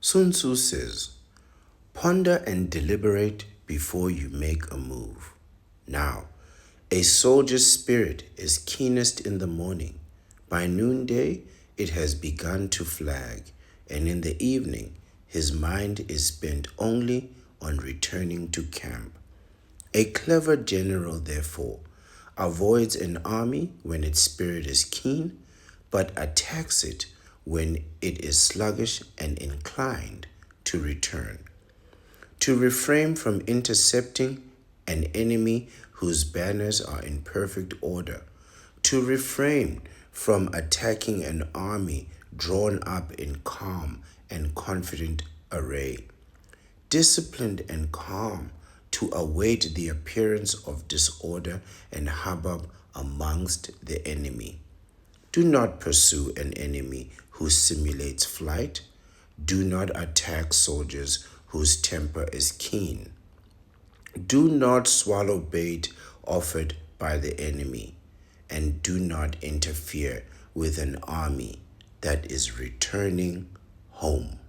Sun Tzu says, "Ponder and deliberate before you make a move." Now, a soldier's spirit is keenest in the morning. By noonday, it has begun to flag, and in the evening, his mind is spent only on returning to camp. A clever general, therefore, avoids an army when its spirit is keen, but attacks it when it is sluggish and inclined to return. To refrain from intercepting an enemy whose banners are in perfect order, to refrain from attacking an army drawn up in calm and confident array, disciplined and calm, to await the appearance of disorder and hubbub amongst the enemy. Do not pursue an enemy who simulates flight. Do not attack soldiers whose temper is keen. Do not swallow bait offered by the enemy, and do not interfere with an army that is returning home.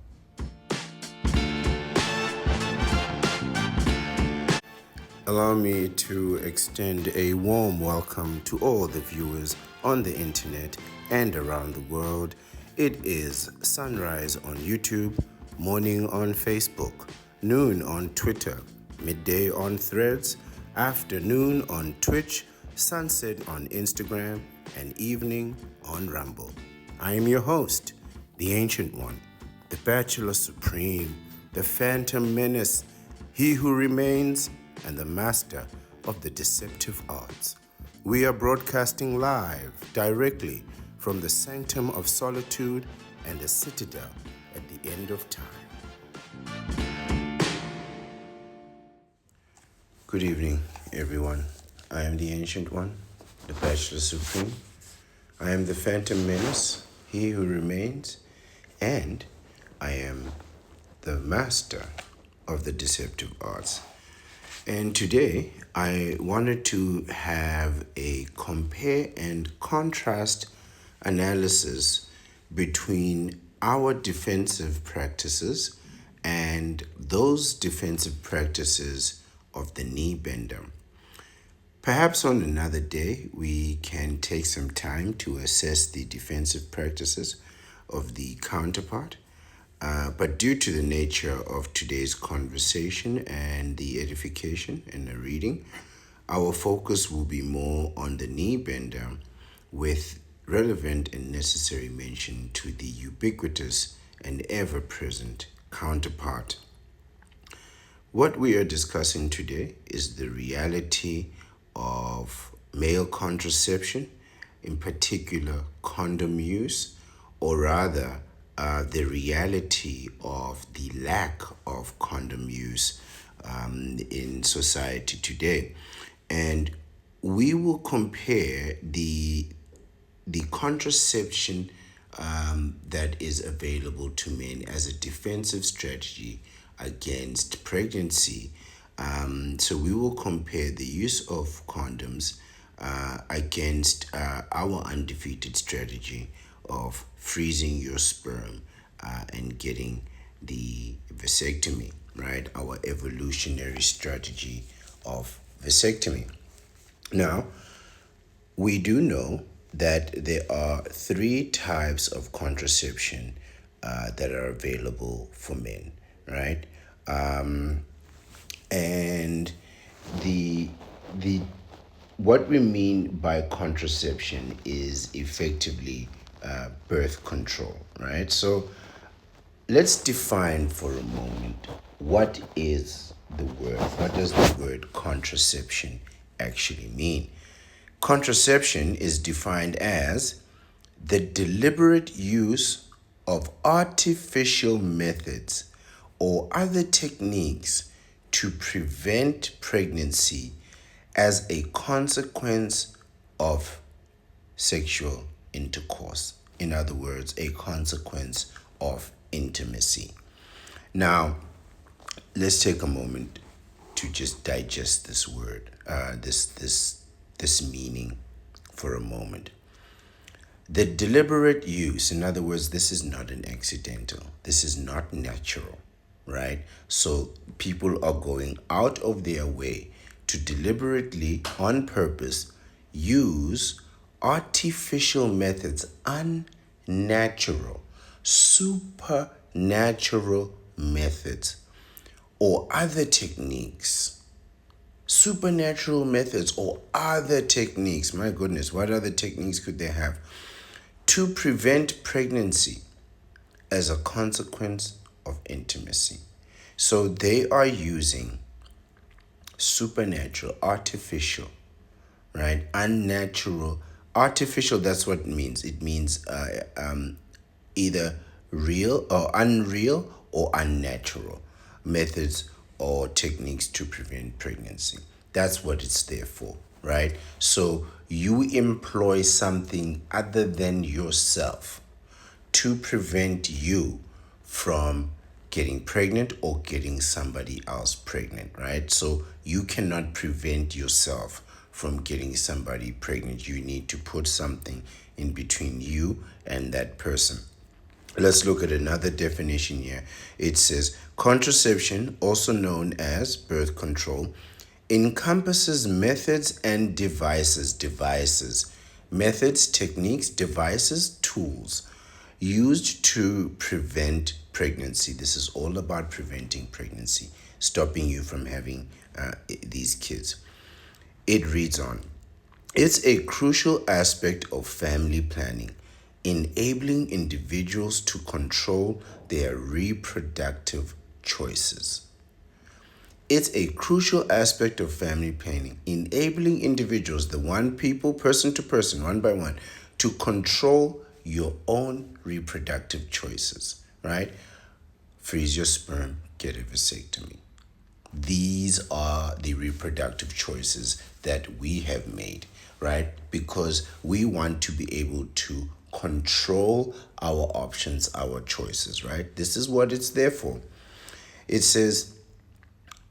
Allow me to extend a warm welcome to all the viewers on the internet and around the world. It is sunrise on YouTube, morning on Facebook, noon on Twitter, midday on Threads, afternoon on Twitch, sunset on Instagram, and evening on Rumble. I am your host, the Ancient One, the Bachelor Supreme, the Phantom Menace, he who remains, and the master of the deceptive arts. We are broadcasting live directly from the sanctum of solitude and the citadel at the end of time. Good evening, everyone. I am the Ancient One, the Bachelor Supreme. I am the Phantom Menace, he who remains, and I am the master of the deceptive arts. And today, I wanted to have a compare and contrast analysis between our defensive practices and those defensive practices of the knee bender. Perhaps on another day, we can take some time to assess the defensive practices of the counterpart. But due to the nature of today's conversation and the edification and the reading, our focus will be more on the knee bender with relevant and necessary mention to the ubiquitous and ever-present counterpart. What we are discussing today is the reality of male contraception, in particular condom use, or rather, the reality of the lack of condom use in society today. And we will compare the contraception that is available to men as a defensive strategy against pregnancy. So we will compare the use of condoms against our undefeated strategy of freezing your sperm and getting the vasectomy, right? Our evolutionary strategy of vasectomy. Now, we do know that there are 3 types of contraception that are available for men, right? And the what we mean by contraception is effectively birth control, right? So let's define for a moment what is the word, what does the word contraception actually mean? Contraception is defined as the deliberate use of artificial methods or other techniques to prevent pregnancy as a consequence of sexual intercourse. In other words, a consequence of intimacy. Now, let's take a moment to just digest this word, this meaning for a moment. The deliberate use, in other words, this is not an accidental, this is not natural, right? So people are going out of their way to deliberately, on purpose, use artificial methods, unnatural, supernatural methods, or other techniques. Supernatural methods or other techniques. My goodness, what other techniques could they have? To prevent pregnancy as a consequence of intimacy. So they are using supernatural, artificial, right? Unnatural, artificial, that's what it means. It means either real or unreal or unnatural methods or techniques to prevent pregnancy. That's what it's there for, right? So you employ something other than yourself to prevent you from getting pregnant or getting somebody else pregnant, right? So you cannot prevent yourself from getting somebody pregnant. You need to put something in between you and that person. Let's look at another definition here. It says contraception, also known as birth control, encompasses methods and methods, techniques, devices, tools used to prevent pregnancy. This is all about preventing pregnancy, stopping you from having these kids. It reads on. It's a crucial aspect of family planning, enabling individuals to control their reproductive choices. It's a crucial aspect of family planning, enabling individuals, the one people, person to person, one by one, to control your own reproductive choices, right? Freeze your sperm, get a vasectomy. These are the reproductive choices that we have made, right? Because we want to be able to control our options, our choices, right? This is what it's there for. It says,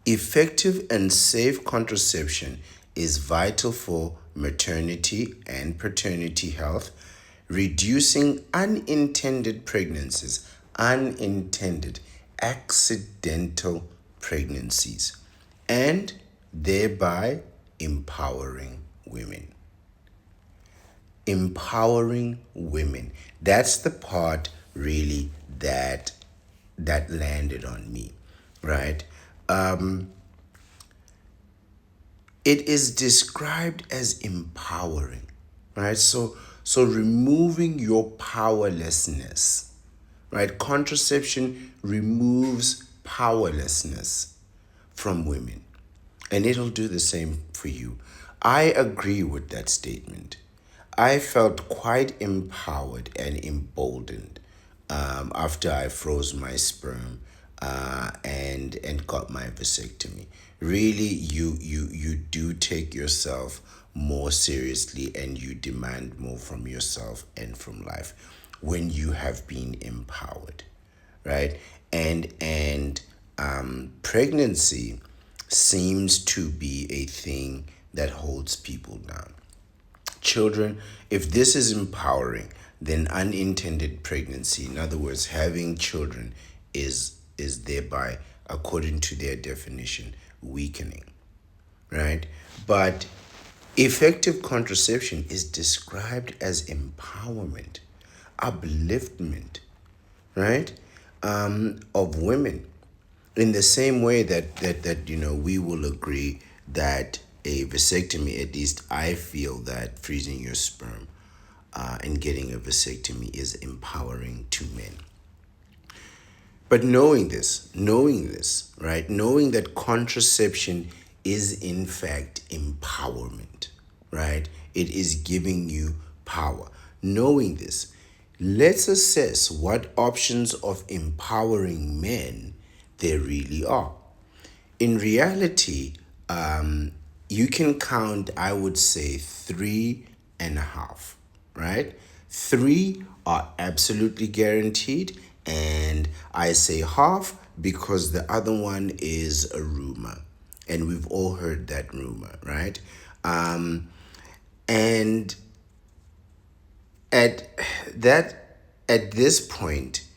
effective and safe contraception is vital for maternity and paternity health, reducing unintended pregnancies, unintended, accidental pregnancies, and thereby empowering women. Empowering women. That's the part really that landed on me, right? It is described as empowering, right? So removing your powerlessness, right? Contraception removes powerlessness from women, and it'll do the same for you. I agree with that statement. I felt quite empowered and emboldened after I froze my sperm and got my vasectomy. Really, you do take yourself more seriously and you demand more from yourself and from life when you have been empowered, right? And pregnancy seems to be a thing that holds people down. Children, if this is empowering, then unintended pregnancy, in other words, having children, is thereby, according to their definition, weakening, right? But effective contraception is described as empowerment, upliftment, right? Of women. In the same way that we will agree that a vasectomy, at least I feel that freezing your sperm and getting a vasectomy is empowering to men. But knowing this, right? Knowing that contraception is in fact empowerment, right? It is giving you power. Knowing this, let's assess what options of empowering men there really are. In reality, you can count, I would say, 3.5, right? 3 are absolutely guaranteed, and I say half because the other one is a rumor, and we've all heard that rumor, right? And At that at this point,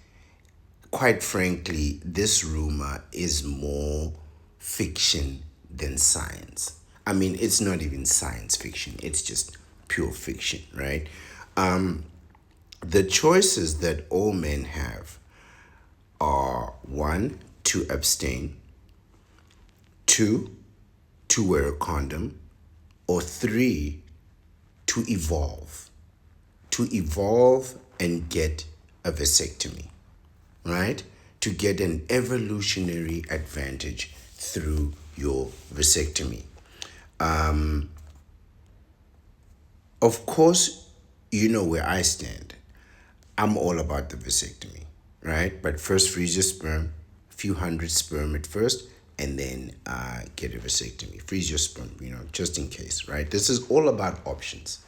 quite frankly, this rumor is more fiction than science. I mean, it's not even science fiction, it's just pure fiction, right? The choices that all men have are one, to abstain, two, to wear a condom, or three, to evolve. To evolve and get a vasectomy, right? To get an evolutionary advantage through your vasectomy. Of course, you know where I stand. I'm all about the vasectomy, right? But first, freeze your sperm, a few hundred sperm at first, and then get a vasectomy. Freeze your sperm, just in case, right? This is all about options.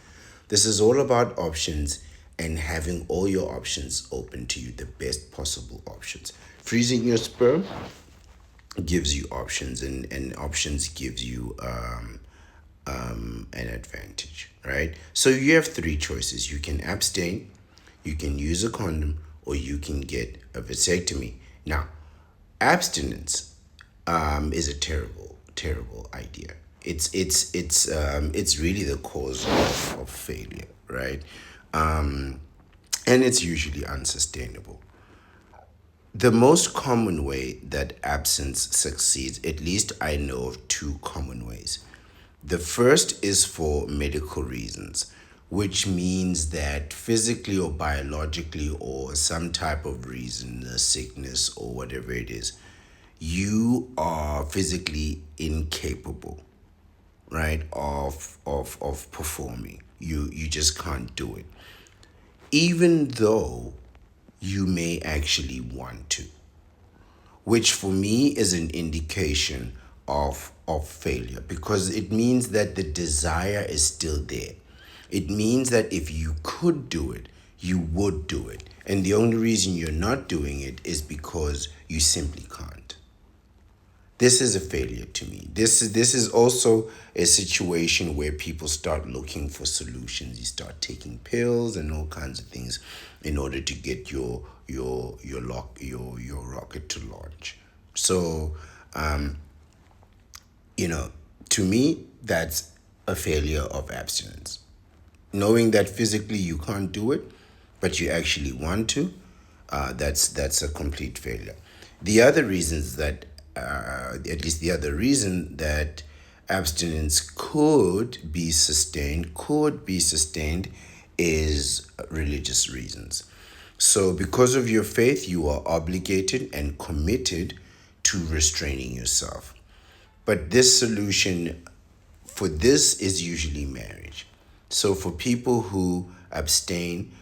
This is all about options and having all your options open to you, the best possible options. Freezing your sperm gives you options, and options gives you an advantage, right? So you have three choices. You can abstain, you can use a condom, or you can get a vasectomy. Now, abstinence is a terrible, terrible idea. It's really the cause of failure, right? And it's usually unsustainable. The most common way that absence succeeds, at least I know of two common ways. The first is for medical reasons, which means that physically or biologically or some type of reason, a sickness or whatever it is, you are physically incapable, right, of performing. You just can't do it. Even though you may actually want to, which for me is an indication of failure, because it means that the desire is still there. It means that if you could do it, you would do it. And the only reason you're not doing it is because you simply can't. This is a failure to me. This is also a situation where people start looking for solutions. You start taking pills and all kinds of things in order to get your rocket to launch. So, you know, to me, that's a failure of abstinence. Knowing that physically you can't do it, but you actually want to, that's a complete failure. The other reasons that, at least the other reason that abstinence could be sustained, is religious reasons. So, because of your faith, you are obligated and committed to restraining yourself. But this solution for this is usually marriage. So for people who abstain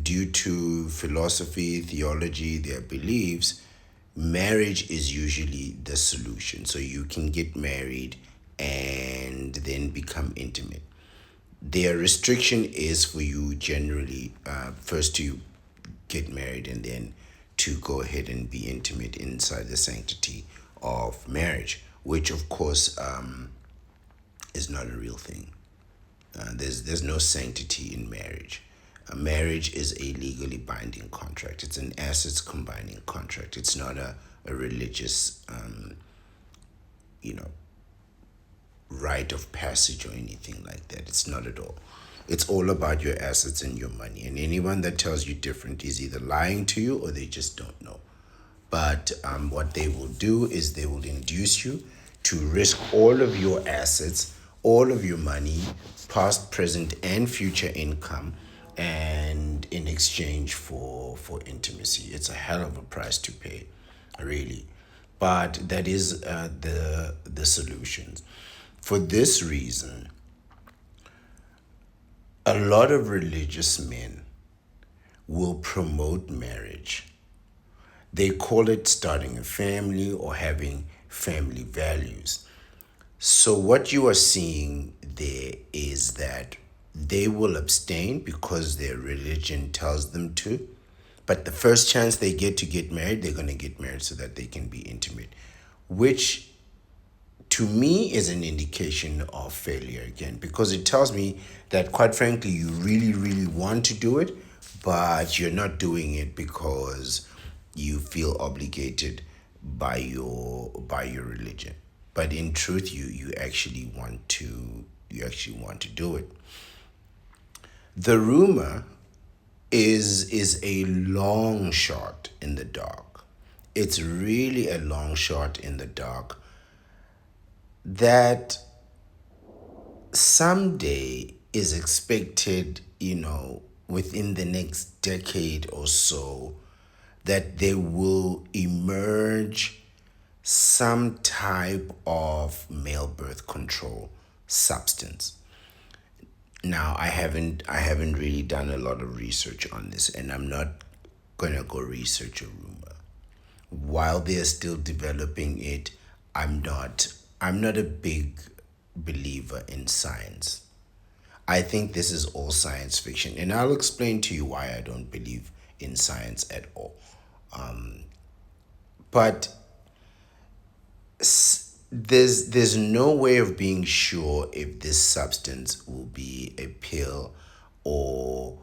due to philosophy, theology, their beliefs, marriage is usually the solution. So you can get married and then become intimate. Their restriction is for you generally first to get married and then to go ahead and be intimate inside the sanctity of marriage, which of course is not a real thing. There's no sanctity in marriage. A marriage is a legally binding contract. It's an assets combining contract. It's not a religious, you know, rite of passage or anything like that. It's not at all. It's all about your assets and your money. And anyone that tells you different is either lying to you or they just don't know. But what they will do is they will induce you to risk all of your assets, all of your money, past, present, and future income, and in exchange for intimacy. It's a hell of a price to pay, really. But that is the solution. For this reason, a lot of religious men will promote marriage. They call it starting a family or having family values. So, what you are seeing there is that they will abstain because their religion tells them to. But the first chance they get to get married, they're going to get married so that they can be intimate, which to me is an indication of failure again, because it tells me that, quite frankly, you really, really want to do it, but you're not doing it because you feel obligated by your religion. But in truth, you actually want to do it. The rumor is a long shot in the dark. It's really a long shot in the dark that someday is expected, within the next decade or so, that there will emerge some type of male birth control substance. Now, I haven't really done a lot of research on this, and I'm not gonna go research a rumor. While they're still developing it, I'm not a big believer in science. I think this is all science fiction, and I'll explain to you why I don't believe in science at all. But there's no way of being sure if this substance will be a pill or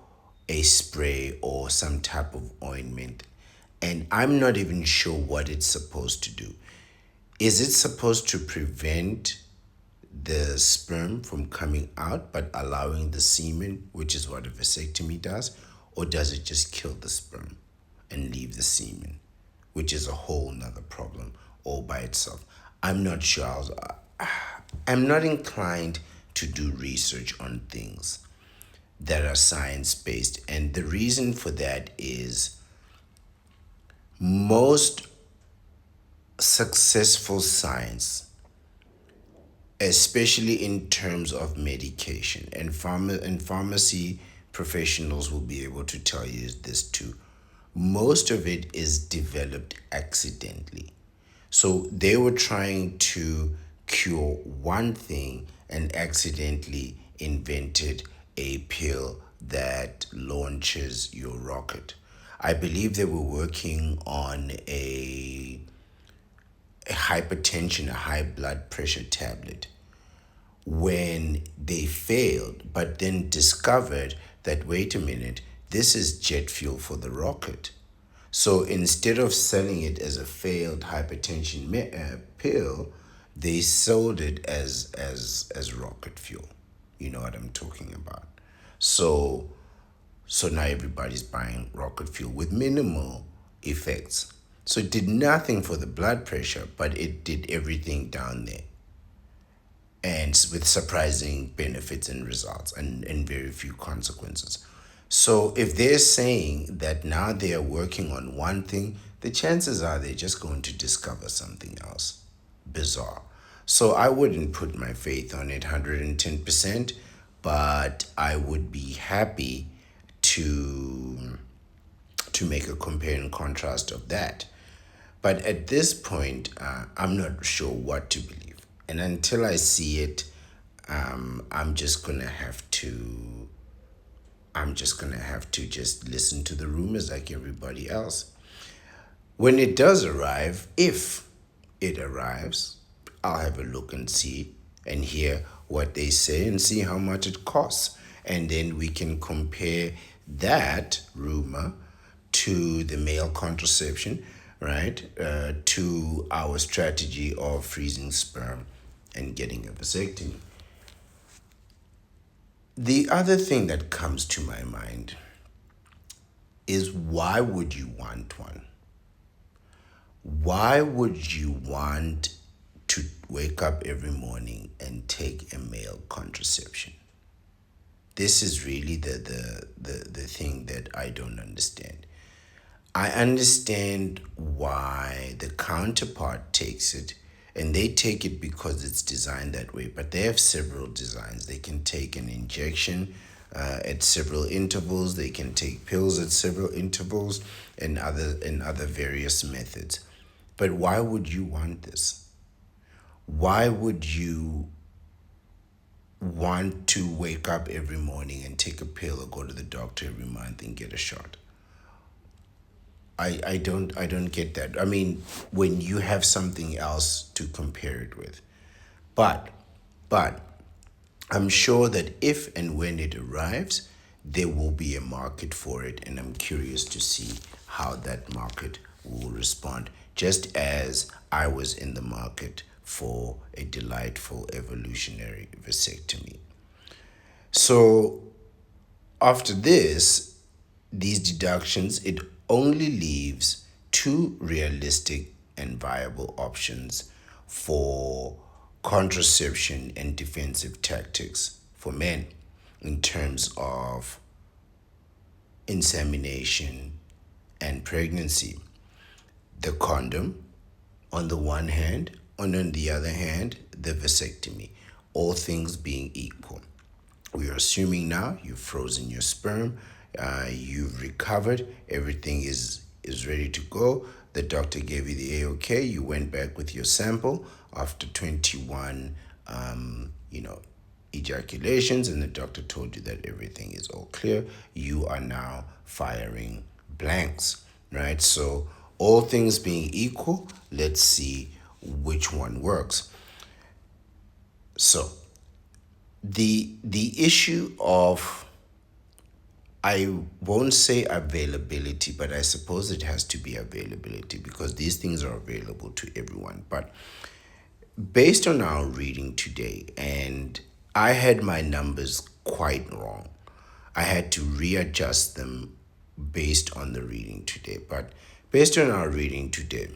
a spray or some type of ointment, and I'm not even sure what it's supposed to do. Is it supposed to prevent the sperm from coming out but allowing the semen, which is what a vasectomy does, or does it just kill the sperm and leave the semen, which is a whole nother problem all by itself? I'm not sure. I'm not inclined to do research on things that are science based, and the reason for that is most successful science, especially in terms of medication, and pharmacy professionals will be able to tell you this too. Most of it is developed accidentally. So they were trying to cure one thing and accidentally invented a pill that launches your rocket. I believe they were working on a hypertension, a high blood pressure tablet, when they failed, but then discovered that, wait a minute, this is jet fuel for the rocket. So instead of selling it as a failed hypertension pill, they sold it as rocket fuel. You know what I'm talking about. So so now everybody's buying rocket fuel with minimal effects. So it did nothing for the blood pressure, but it did everything down there, and with surprising benefits and results, and very few consequences. So if they're saying that now they are working on one thing, the chances are they're just going to discover something else bizarre. So I wouldn't put my faith on it 110%, but I would be happy to make a compare and contrast of that. But at this point, I'm not sure what to believe, and until I see it, I'm just gonna have to. I'm just gonna have to just listen to the rumors like everybody else. When it does arrive, if it arrives, I'll have a look and see and hear what they say and see how much it costs. And then we can compare that rumor to the male contraception, right? To our strategy of freezing sperm and getting a vasectomy. The other thing that comes to my mind is, why would you want one? Why would you want to wake up every morning and take a male contraception? This is really the thing that I don't understand. I understand why the counterpart takes it, and they take it because it's designed that way, but they have several designs. They can take an injection at several intervals, they can take pills at several intervals, and other various methods. But why would you want this? Why would you want to wake up every morning and take a pill or go to the doctor every month and get a shot? I don't get that. I mean, when you have something else to compare it with. But, but I'm sure that if and when it arrives, there will be a market for it, and I'm curious to see how that market will respond, just as I was in the market for a delightful evolutionary vasectomy. So, after these deductions, it only leaves two realistic and viable options for contraception and defensive tactics for men in terms of insemination and pregnancy: the condom on the one hand, and on the other hand, the vasectomy, all things being equal. We are assuming now you've frozen your sperm, you've recovered, everything is ready to go. The doctor gave you the A-OK. You went back with your sample after 21, ejaculations, and the doctor told you that everything is all clear. You are now firing blanks, right? So, all things being equal, let's see which one works. So, the issue of, I won't say availability, but I suppose it has to be availability because these things are available to everyone. But based on our reading today, and I had my numbers quite wrong, I had to readjust them based on the reading today. But based on our reading today,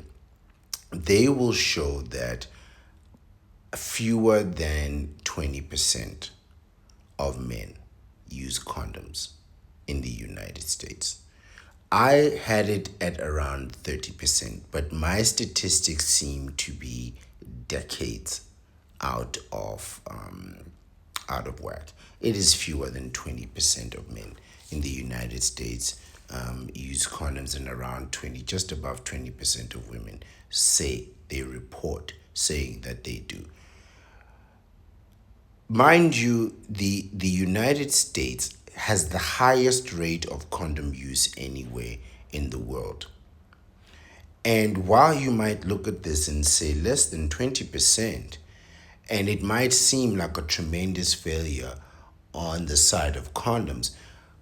they will show that fewer than 20% of men use condoms in the United States. I had it at around 30%, but my statistics seem to be decades out of whack. It is fewer than 20% of men in the United States use condoms, and around 20, just above 20% of women say they report saying that they do. Mind you, the United States has the highest rate of condom use anywhere in the world. And while you might look at this and say less than 20%, and it might seem like a tremendous failure on the side of condoms,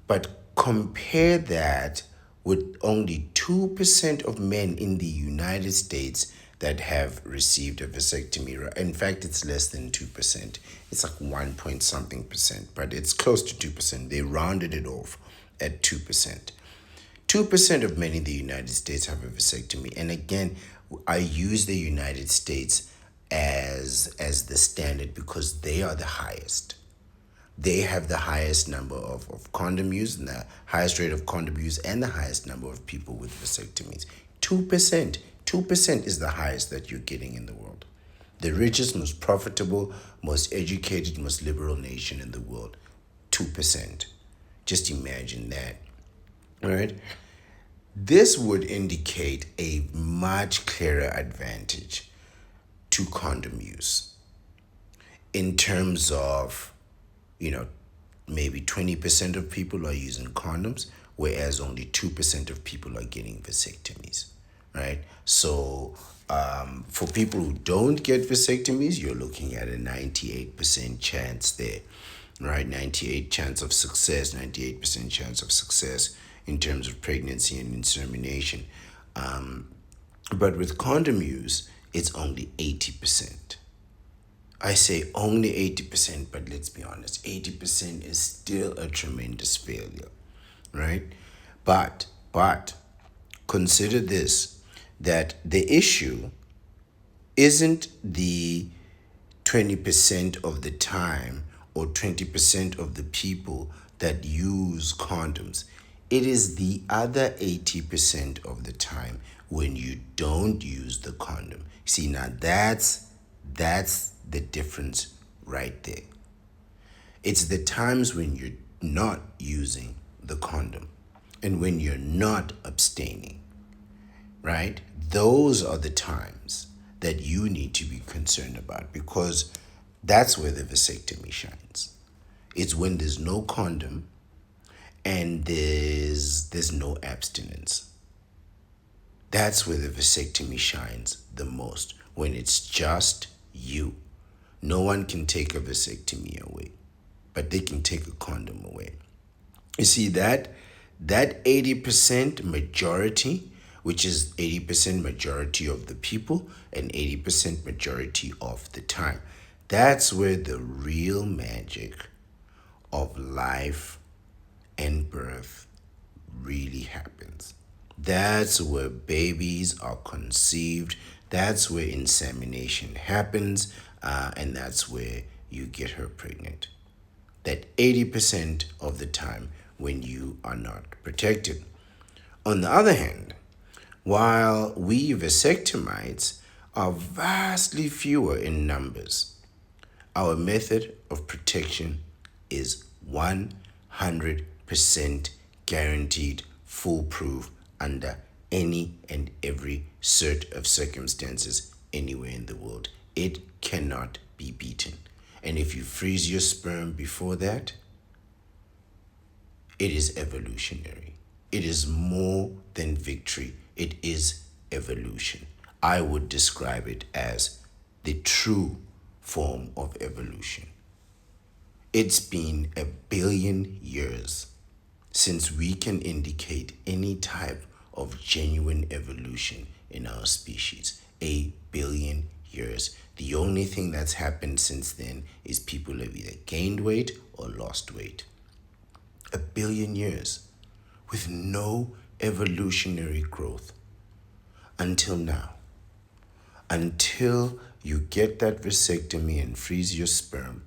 but compare that with only 2% of men in the United States that have received a vasectomy. In fact, it's less than 2%. It's like 1 point something percent, but it's close to 2%. They rounded it off at 2%. 2% of men in the United States have a vasectomy. And again, I use the United States as the standard because they are the highest. They have the highest number of condom use and the highest rate of condom use and the highest number of people with vasectomies. 2%. 2% is the highest that you're getting in the world. The richest, most profitable, most educated, most liberal nation in the world. 2%. Just imagine that. All right? This would indicate a much clearer advantage to condom use in terms of, maybe 20% of people are using condoms, whereas only 2% of people are getting vasectomies, right? So for people who don't get vasectomies, you're looking at a 98% chance there, right? 98% chance of success in terms of pregnancy and insemination. But with condom use, it's only 80%. I say only 80%, but let's be honest, 80% is still a tremendous failure, right? But consider this, that the issue isn't the 20% of the time or 20% of the people that use condoms. It is the other 80% of the time when you don't use the condom. See, now that's the difference right there. It's the times when you're not using the condom and when you're not abstaining, right? Those are the times that you need to be concerned about, because that's where the vasectomy shines. It's when there's no condom and there's no abstinence. That's where the vasectomy shines the most, when it's just you. No one can take a vasectomy away, but they can take a condom away. You see that 80% majority, which is 80% majority of the people and 80% majority of the time, that's where the real magic of life and birth really happens. That's where babies are conceived. That's where insemination happens, and that's where you get her pregnant. That 80% of the time when you are not protected. On the other hand, while we vasectomites are vastly fewer in numbers, our method of protection is 100% guaranteed foolproof under any and every set of circumstances anywhere in the world. It cannot be beaten. And if you freeze your sperm before that, it is evolutionary. It is more than victory. It is evolution. I would describe it as the true form of evolution. It's been 1 billion years since we can indicate any type of genuine evolution in our species. 1 billion years. The only thing that's happened since then is people have either gained weight or lost weight. 1 billion years with no evolutionary growth until now. Until you get that vasectomy and freeze your sperm,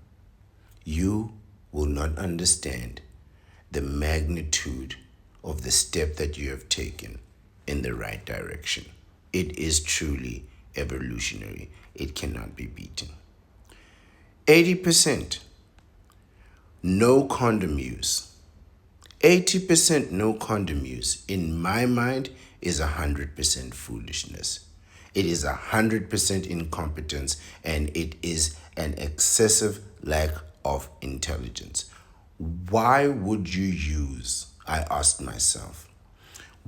you will not understand the magnitude of the step that you have taken in the right direction. It is truly evolutionary. It cannot be beaten. 80% no condom use. 80% no condom use, in my mind, is 100% foolishness. It is 100% incompetence, and it is an excessive lack of intelligence. Why would you use, I asked myself,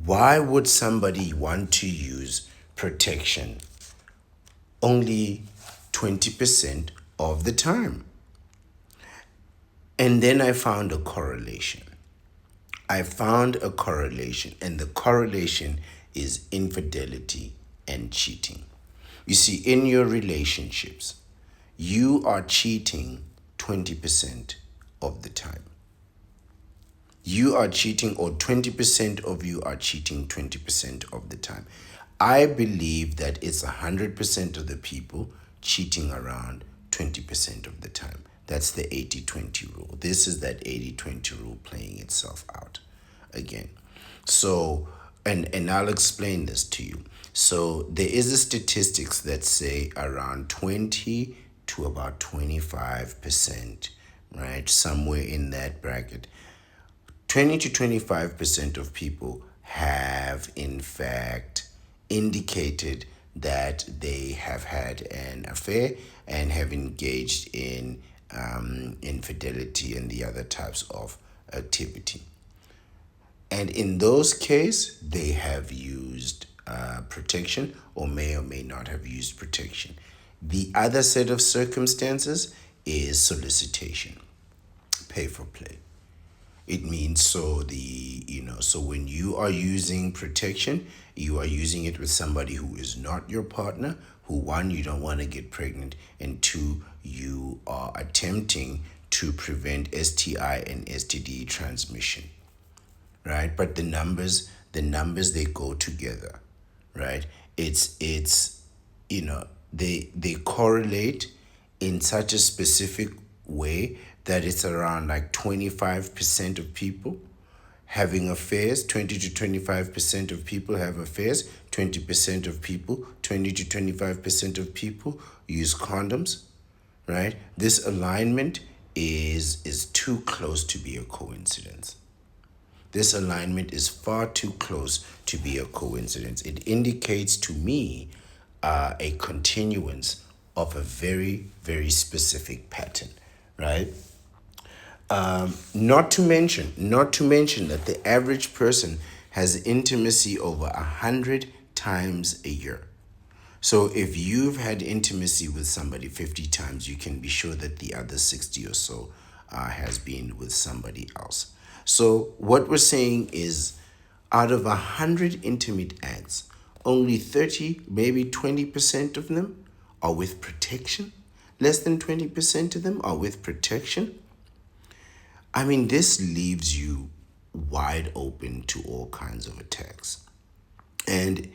why would somebody want to use protection only 20% of the time? And then I found a correlation. And the correlation is infidelity and cheating. You see, in your relationships, you are cheating 20% of the time. You are cheating, or 20% of you are cheating 20% of the time. I believe that it's 100% of the people cheating around 20% of the time. That's the 80-20 rule. This is that 80-20 rule playing itself out again. So, and I'll explain this to you. So there is a statistics that say around 20 to about 25%, right? Somewhere in that bracket. 20 to 25% of people have in fact indicated that they have had an affair and have engaged in infidelity and the other types of activity. And in those cases, they have used protection or may not have used protection. The other set of circumstances is solicitation, pay for play. It means so when you are using protection, you are using it with somebody who is not your partner, who, one, you don't want to get pregnant, and two, you are attempting to prevent STI and STD transmission, right? But the numbers they go together, right? They correlate in such a specific way that it's around like 25% of people having affairs, 20 to 25% of people have affairs, 20% of people, 20 to 25% of people use condoms, right? This alignment is too close to be a coincidence. This alignment is far too close to be a coincidence. It indicates to me a continuance of a very, very specific pattern, right? Not to mention that the average person has intimacy over 100 times a year. So if you've had intimacy with somebody 50 times, you can be sure that the other 60 or so has been with somebody else. So what we're saying is out of 100 intimate acts, only 30, maybe 20% of them are with protection. Less than 20% of them are with protection. I mean, this leaves you wide open to all kinds of attacks. And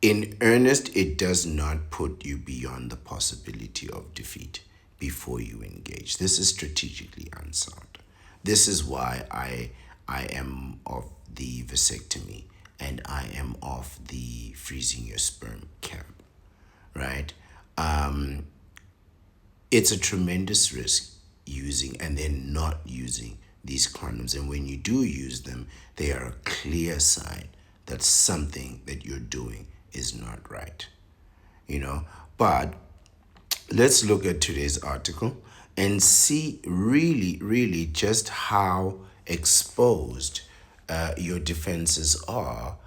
in earnest, it does not put you beyond the possibility of defeat before you engage. This is strategically unsound. This is why I am of the vasectomy and I am of the freezing your sperm camp, right? It's a tremendous risk using and then not using these condoms. And when you do use them, they are a clear sign that something that you're doing is not right, you know. But let's look at today's article and see really just how exposed your defenses are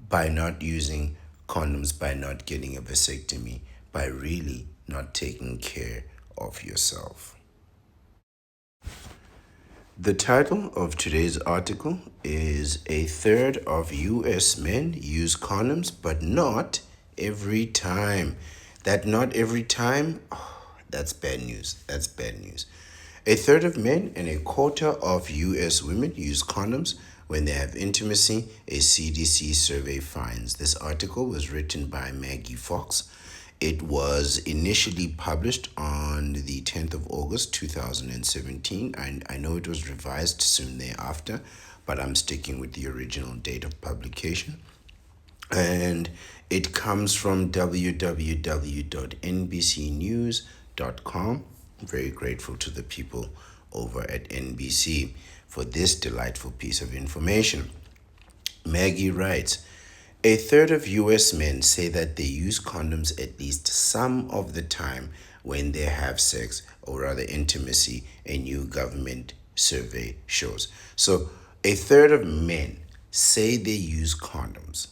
by not using condoms, by not getting a vasectomy, by really not taking care of yourself. The title of today's article is A Third of US Men Use Condoms, but not every time. That not every time, that's bad news. That's bad news. A third of men and a quarter of US women use condoms when they have intimacy, a CDC survey finds. This article was written by Maggie Fox. It was initially published on the 10th of August 2017. I know it was revised soon thereafter, but I'm sticking with the original date of publication. And it comes from www.nbcnews.com. I'm very grateful to the people over at NBC for this delightful piece of information. Maggie writes, a third of US men say that they use condoms at least some of the time when they have sex or rather intimacy, a new government survey shows. So, a third of men say they use condoms,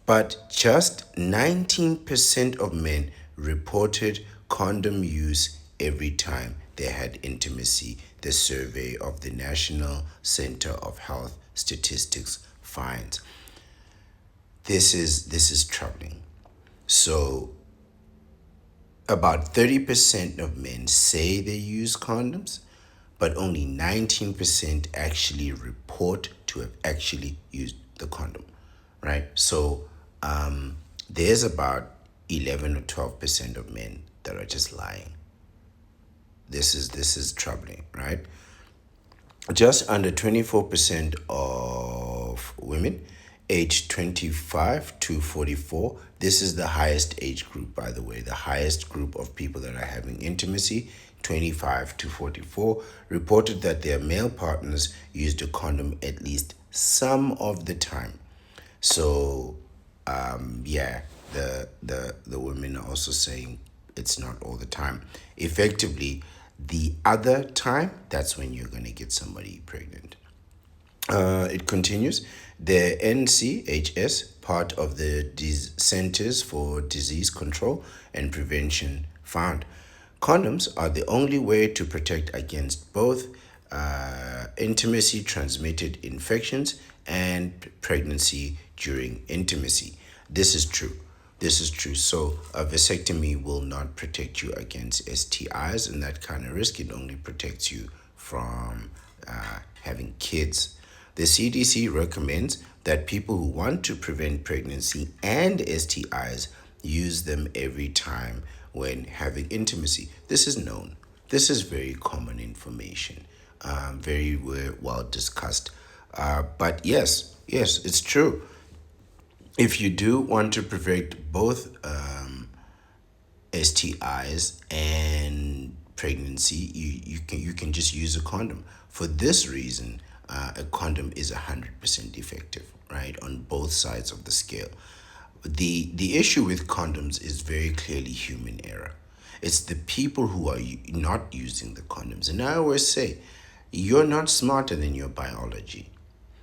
but just 19% of men reported condom use every time they had intimacy, the survey of the National Center of Health Statistics finds. This is troubling. So about 30% of men say they use condoms, but only 19% actually report to have actually used the condom, right? So there's about 11 or 12% of men that are just lying. This is troubling, right? Just under 24% of women aged 25 to 44. This is the highest age group, by the way, the highest group of people that are having intimacy, 25 to 44, reported that their male partners used a condom at least some of the time. So, the women are also saying it's not all the time. Effectively, the other time, that's when you're going to get somebody pregnant. It continues. The NCHS, part of the Centers for Disease Control and Prevention, found condoms are the only way to protect against both intimacy transmitted infections and pregnancy during intimacy. This is true. This is true. So a vasectomy will not protect you against STIs and that kind of risk. It only protects you from having kids. The CDC recommends that people who want to prevent pregnancy and STIs use them every time when having intimacy. This is known. This is very common information, very well discussed. But yes, it's true. If you do want to prevent both STIs and pregnancy, you can just use a condom. For this reason, a condom is 100% effective, right, on both sides of the scale. The issue with condoms is very clearly human error. It's the people who are not using the condoms. And I always say, you're not smarter than your biology.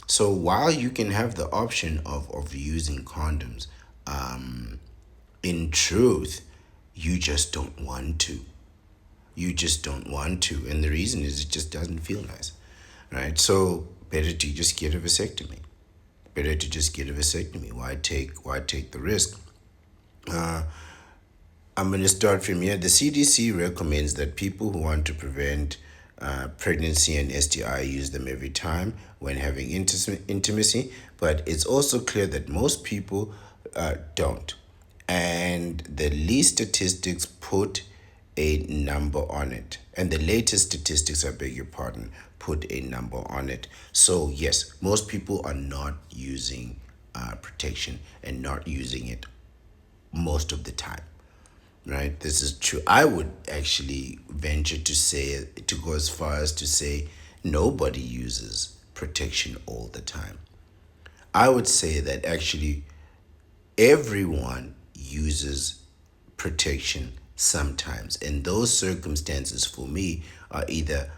So while you can have the option of using condoms in truth, you just don't want to. You just don't want to. And the reason is it just doesn't feel nice, right? So better to just get a vasectomy. Better to just get a vasectomy. Why take the risk? I'm going to start from here. The CDC recommends that people who want to prevent pregnancy and STI use them every time when having intimacy, but it's also clear that most people don't. And the least statistics put a number on it. And the latest statistics, I beg your pardon, put a number on it. So, yes, most people are not using protection and not using it most of the time, right? This is true. I would actually venture to go as far as to say nobody uses protection all the time. I would say that actually everyone uses protection sometimes, and those circumstances for me are either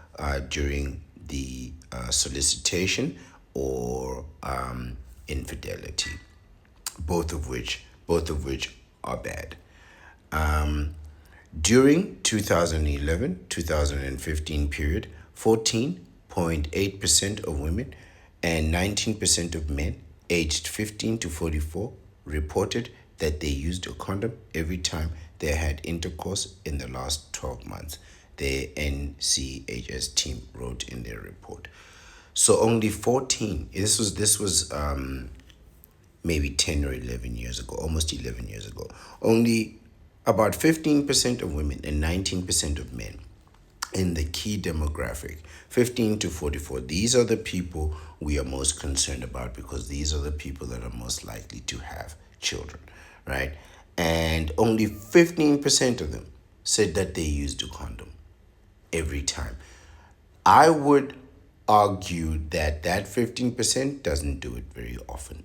during the solicitation or infidelity, both of which are bad. During 2011-2015 period, 14.8% of women and 19% of men aged 15 to 44 reported that they used a condom every time they had intercourse in the last 12 months. The NCHS team wrote in their report. So only 14. This was maybe 10 or 11 years ago, almost 11 years ago. Only about 15% of women and 19% of men in the key demographic, 15 to 44. These are the people we are most concerned about because these are the people that are most likely to have children, right? And only 15% of them said that they used a condom every time. I would argue that 15% doesn't do it very often.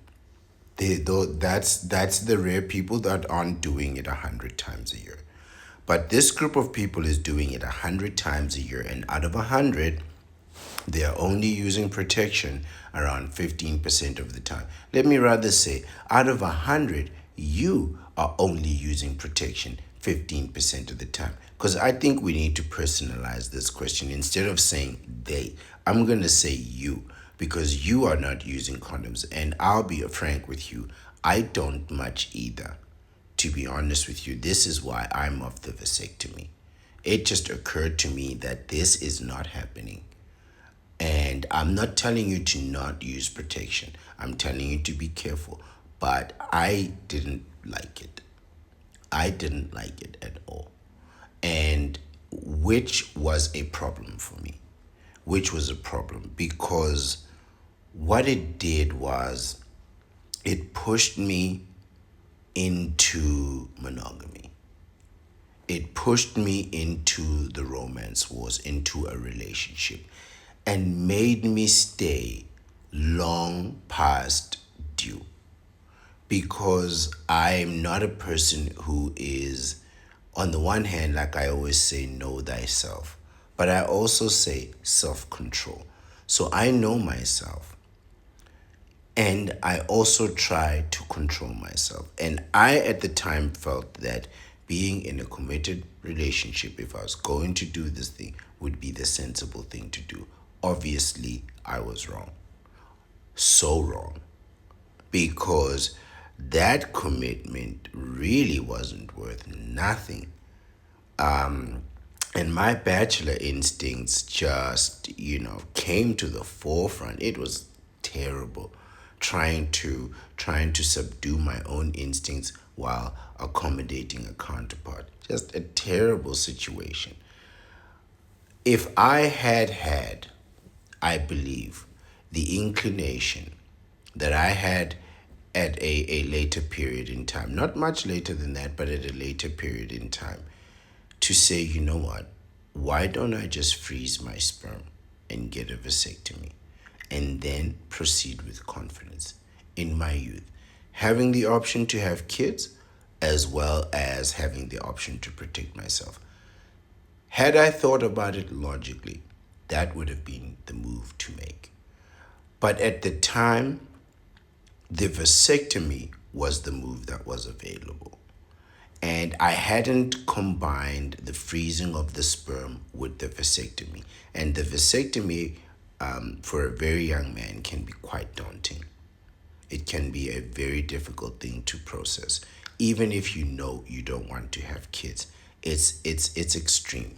That's the rare people that aren't doing it 100 times a year. But this group of people is doing it 100 times a year, and out of 100, they are only using protection around 15% of the time. Let me rather say, out of 100, you are only using protection 15% of the time. Because I think we need to personalize this question. Instead of saying they, I'm going to say you, because you are not using condoms. And I'll be frank with you, I don't much either. To be honest with you, this is why I'm off the vasectomy. It just occurred to me that this is not happening. And I'm not telling you to not use protection. I'm telling you to be careful. But I didn't like it. I didn't like it at all. And which was a problem for me. Which was a problem because what it did was it pushed me into monogamy. It pushed me into the romance wars, into a relationship, and made me stay long past due. Because I'm not a person who is, on the one hand, like I always say, know thyself. But I also say self-control. So I know myself. And I also try to control myself. And I, at the time, felt that being in a committed relationship, if I was going to do this thing, would be the sensible thing to do. Obviously, I was wrong. So wrong. Because that commitment really wasn't worth nothing. And my bachelor instincts just, came to the forefront. It was terrible trying to subdue my own instincts while accommodating a counterpart. Just a terrible situation. If I had, I believe, the inclination that I had at a later period in time, not much later than that, but at a later period in time, to say, you know what, why don't I just freeze my sperm and get a vasectomy and then proceed with confidence in my youth, having the option to have kids as well as having the option to protect myself. Had I thought about it logically, that would have been the move to make. But at the time, the vasectomy was the move that was available. And I hadn't combined the freezing of the sperm with the vasectomy. And the vasectomy, for a very young man, can be quite daunting. It can be a very difficult thing to process, even if you know you don't want to have kids. It's extreme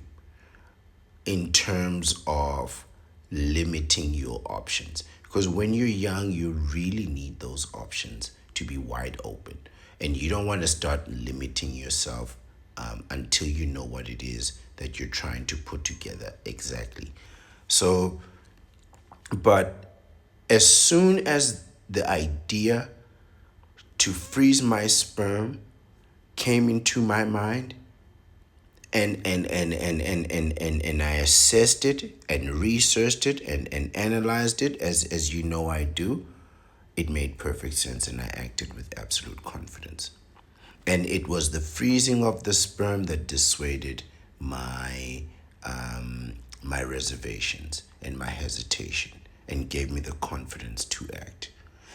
in terms of limiting your options. Because when you're young, you really need those options to be wide open. And you don't want to start limiting yourself until you know what it is that you're trying to put together exactly. So, but as soon as the idea to freeze my sperm came into my mind, and I assessed it and researched it and analyzed it as you know I do, it made perfect sense and I acted with absolute confidence. And it was the freezing of the sperm that dissuaded my reservations and my hesitation and gave me the confidence to act.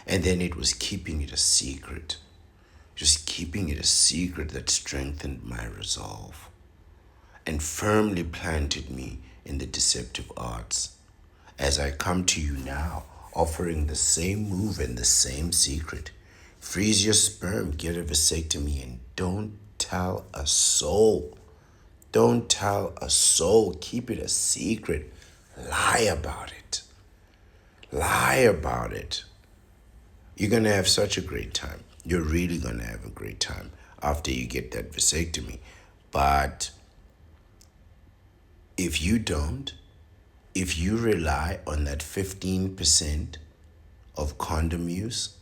And then it was keeping it a secret, just keeping it a secret that strengthened my resolve and firmly planted me in the deceptive arts. As I come to you now, offering the same move and the same secret. Freeze your sperm, get a vasectomy, and don't tell a soul. Don't tell a soul. Keep it a secret. Lie about it. Lie about it. You're going to have such a great time. You're really going to have a great time after you get that vasectomy. But if you don't, if you rely on that 15% of condom use,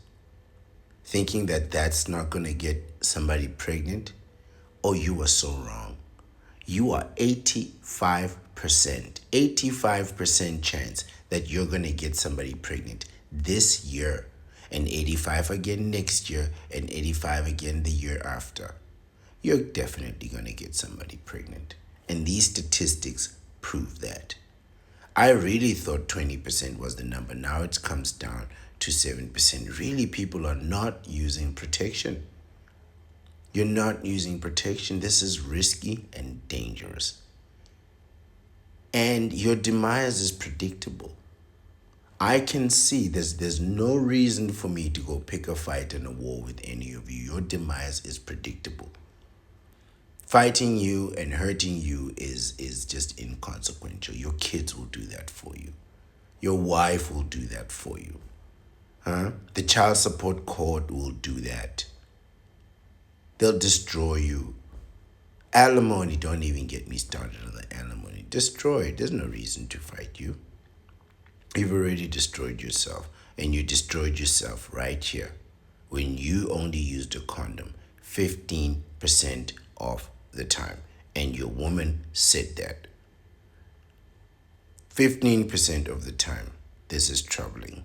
thinking that that's not going to get somebody pregnant, oh, you are so wrong. You are 85% chance that you're going to get somebody pregnant this year, and 85 again next year, and 85 again the year after. You're definitely going to get somebody pregnant. And these statistics prove that. I really thought 20% was the number. Now it comes down to 7%. Really, people are not using protection. You're not using protection. This is risky and dangerous. And your demise is predictable. I can see there's no reason for me to go pick a fight and a war with any of you. Your demise is predictable. Fighting you and hurting you is just inconsequential. Your kids will do that for you. Your wife will do that for you. The child support court will do that. They'll destroy you. Alimony, don't even get me started on the alimony. Destroy it. There's no reason to fight you. You've already destroyed yourself. And you destroyed yourself right here when you only used a condom 15% of the time. And your woman said that. 15% of the time. This is troubling.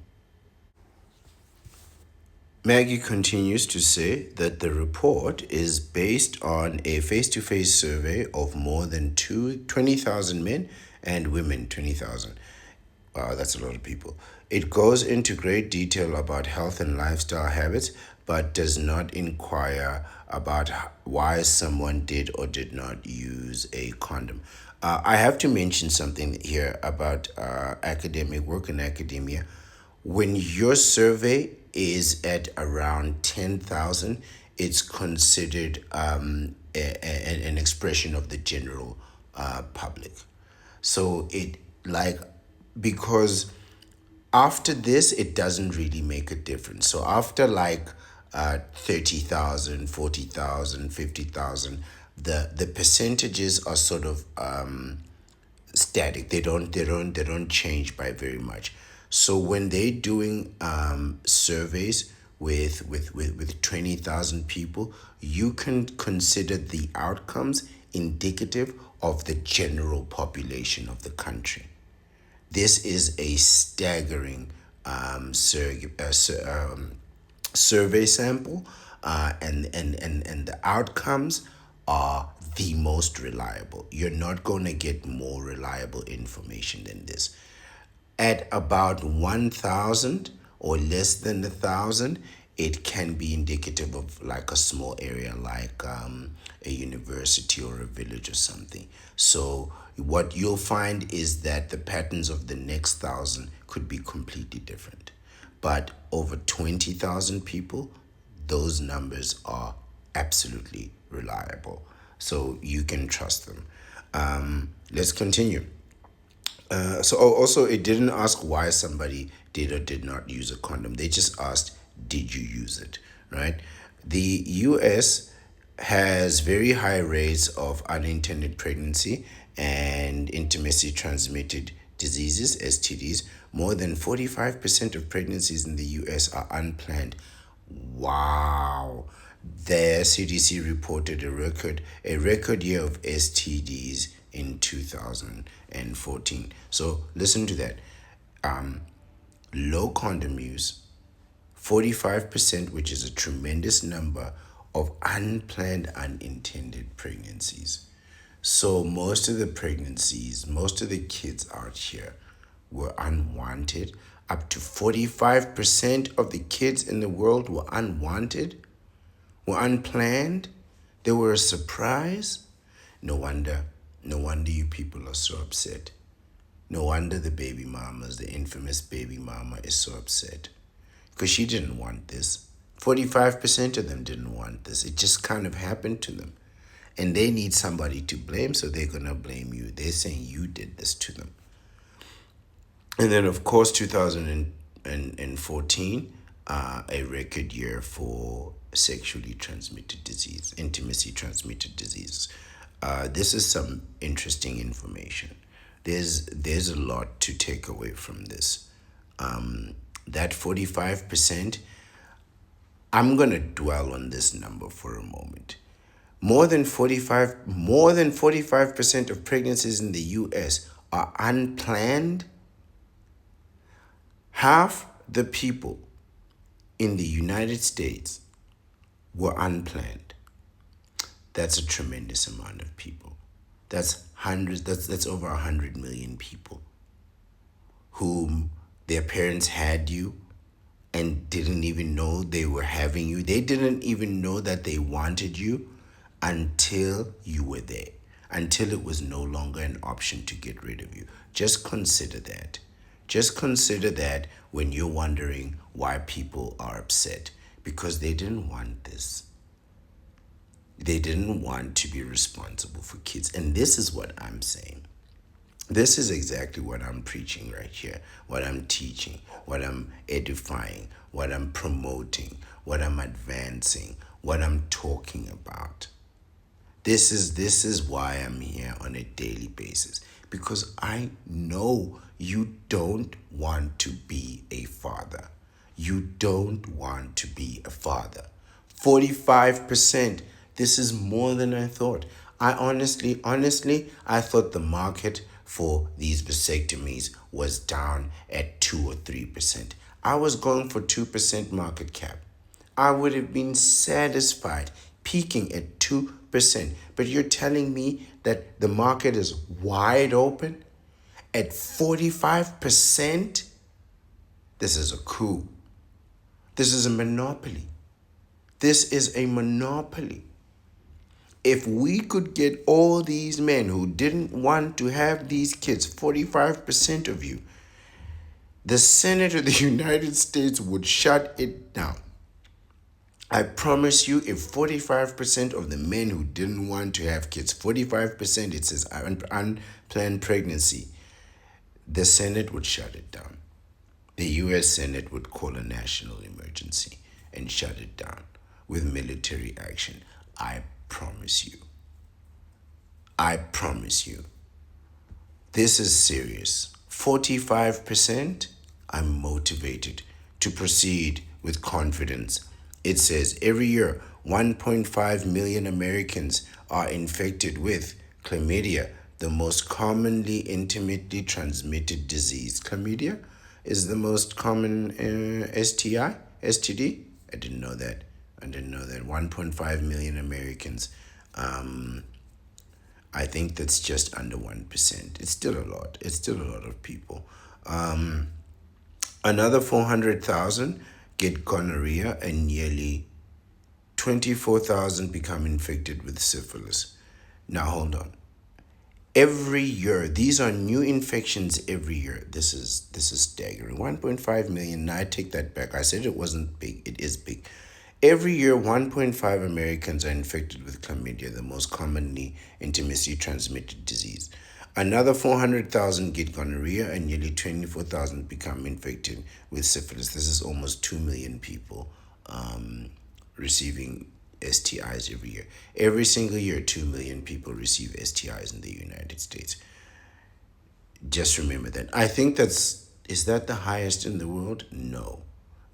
Maggie continues to say that the report is based on a face-to-face survey of more than 20,000 men and women, 20,000. Wow, that's a lot of people. It goes into great detail about health and lifestyle habits, but does not inquire about why someone did or did not use a condom. I have to mention something here about academic work in academia. When your survey is at around 10,000, it's considered an expression of the general public. So because after this, it doesn't really make a difference. So after 30,000, 40,000, 50,000, the percentages are sort of static. They don't change by very much. So when they're doing surveys with 20,000 people, you can consider the outcomes indicative of the general population of the country. This is a staggering survey sample, and the outcomes are the most reliable. You're not going to get more reliable information than this. At about 1,000 or less than 1,000, it can be indicative of like a small area, like a university or a village or something. So what you'll find is that the patterns of the next 1,000 could be completely different. But over 20,000 people, those numbers are absolutely reliable. So you can trust them. Let's continue. Also, it didn't ask why somebody did or did not use a condom. They just asked, did you use it? Right? The US has very high rates of unintended pregnancy and intimacy transmitted diseases, STDs. More than 45% of pregnancies in the US are unplanned. Wow. The CDC reported a record year of STDs in 2014. So listen to that. Low condom use, 45%, which is a tremendous number of unplanned, unintended pregnancies. So most of the pregnancies, most of the kids out here were unwanted. Up to 45% of the kids in the world were unwanted, were unplanned. They were a surprise. No wonder, no wonder you people are so upset. No wonder the baby mamas, the infamous baby mama, is so upset. Because she didn't want this. 45% of them didn't want this. It just kind of happened to them. And they need somebody to blame, so they're going to blame you. They're saying you did this to them. And then, of course, 2014, a record year for sexually transmitted disease, intimacy transmitted disease. This is some interesting information. There's a lot to take away from this. That 45%, I'm going to dwell on this number for a moment. More than 45% of pregnancies in the US are unplanned. Half the people in the United States were unplanned. That's a tremendous amount of people. That's over 100 million people whom their parents had you and didn't even know they were having you. They didn't even know that they wanted you until you were there, until it was no longer an option to get rid of you. Just consider that. Just consider that when you're wondering why people are upset, because they didn't want this. They didn't want to be responsible for kids. And this is what I'm saying. This is exactly what I'm preaching right here, what I'm teaching, what I'm edifying, what I'm promoting, what I'm advancing, what I'm talking about. This is why I'm here on a daily basis, because I know you don't want to be a father. You don't want to be a father. 45%. This is more than I thought. I honestly, I thought the market for these vasectomies was down at 2 or 3%. I was going for 2% market cap. I would have been satisfied peaking at 2%. But you're telling me that the market is wide open at 45%? This is a coup. This is a monopoly. This is a monopoly. If we could get all these men who didn't want to have these kids, 45% of you, the Senate of the United States would shut it down. I promise you, if 45% of the men who didn't want to have kids, 45% it says unplanned pregnancy, the Senate would shut it down. The US Senate would call a national emergency and shut it down with military action. I promise you. I promise you. This is serious. 45%, I'm motivated to proceed with confidence. It says every year, 1.5 million Americans are infected with chlamydia, the most commonly intimately transmitted disease. Chlamydia is the most common STD? I didn't know that. 1.5 million Americans. I think that's just under 1%. It's still a lot. It's still a lot of people. Another 400,000 get gonorrhea and nearly 24,000 become infected with syphilis. Now hold on. Every year, these are new infections every year. This is staggering. 1.5 million. Now I take that back. I said it wasn't big. It is big. Every year, 1.5 Americans are infected with chlamydia, the most commonly intimacy transmitted disease. Another 400,000 get gonorrhea and nearly 24,000 become infected with syphilis. This is almost 2 million people receiving STIs every year. Every single year, 2 million people receive STIs in the United States. Just remember that. I think is that the highest in the world? No.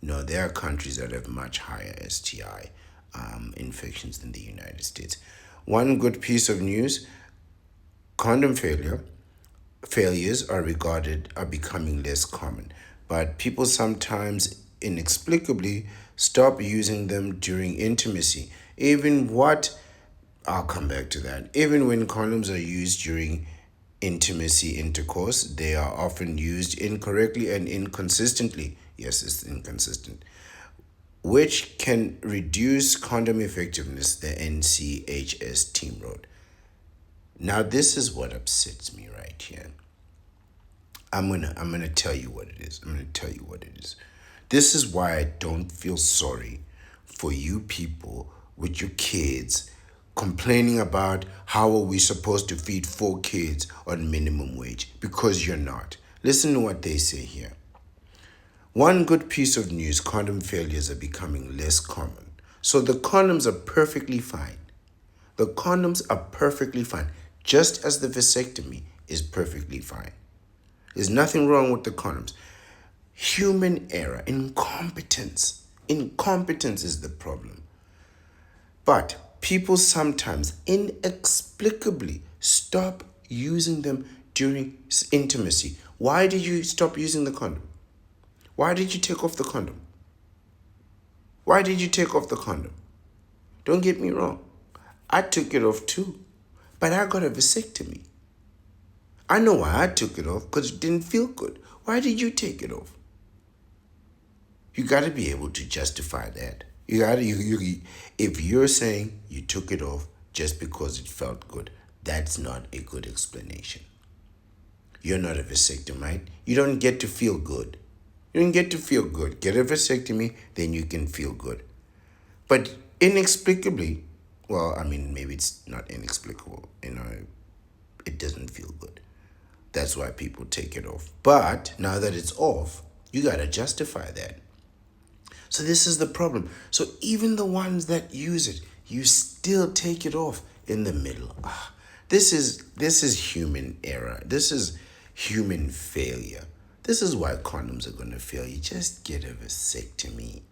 No, there are countries that have much higher STI infections than the United States. One good piece of news, condom failures are becoming less common, but people sometimes inexplicably stop using them during intimacy. I'll come back to that. Even when condoms are used during intercourse, they are often used incorrectly and inconsistently. Yes, it's inconsistent, which can reduce condom effectiveness, the NCHS team wrote. Now, this is what upsets me right here. I'm gonna tell you what it is. This is why I don't feel sorry for you people with your kids complaining about how are we supposed to feed 4 kids on minimum wage, because you're not. Listen to what they say here. One good piece of news, condom failures are becoming less common. So the condoms are perfectly fine. Just as the vasectomy is perfectly fine. There's nothing wrong with the condoms. Human error, incompetence. Incompetence is the problem. But people sometimes inexplicably stop using them during intimacy. Why did you stop using the condom? Why did you take off the condom? Don't get me wrong. I took it off too, but I got a vasectomy. I know why I took it off, because it didn't feel good. Why did you take it off? You got to be able to justify that. If you're saying you took it off just because it felt good, that's not a good explanation. You're not a vasectomite. You don't get to feel good. Get a vasectomy, then you can feel good. But inexplicably, well, I mean, maybe it's not inexplicable. It doesn't feel good. That's why people take it off. But now that it's off, you got to justify that. So this is the problem. So even the ones that use it, you still take it off in the middle. This is human error. This is human failure. This is why condoms are going to fail you. Just get a vasectomy.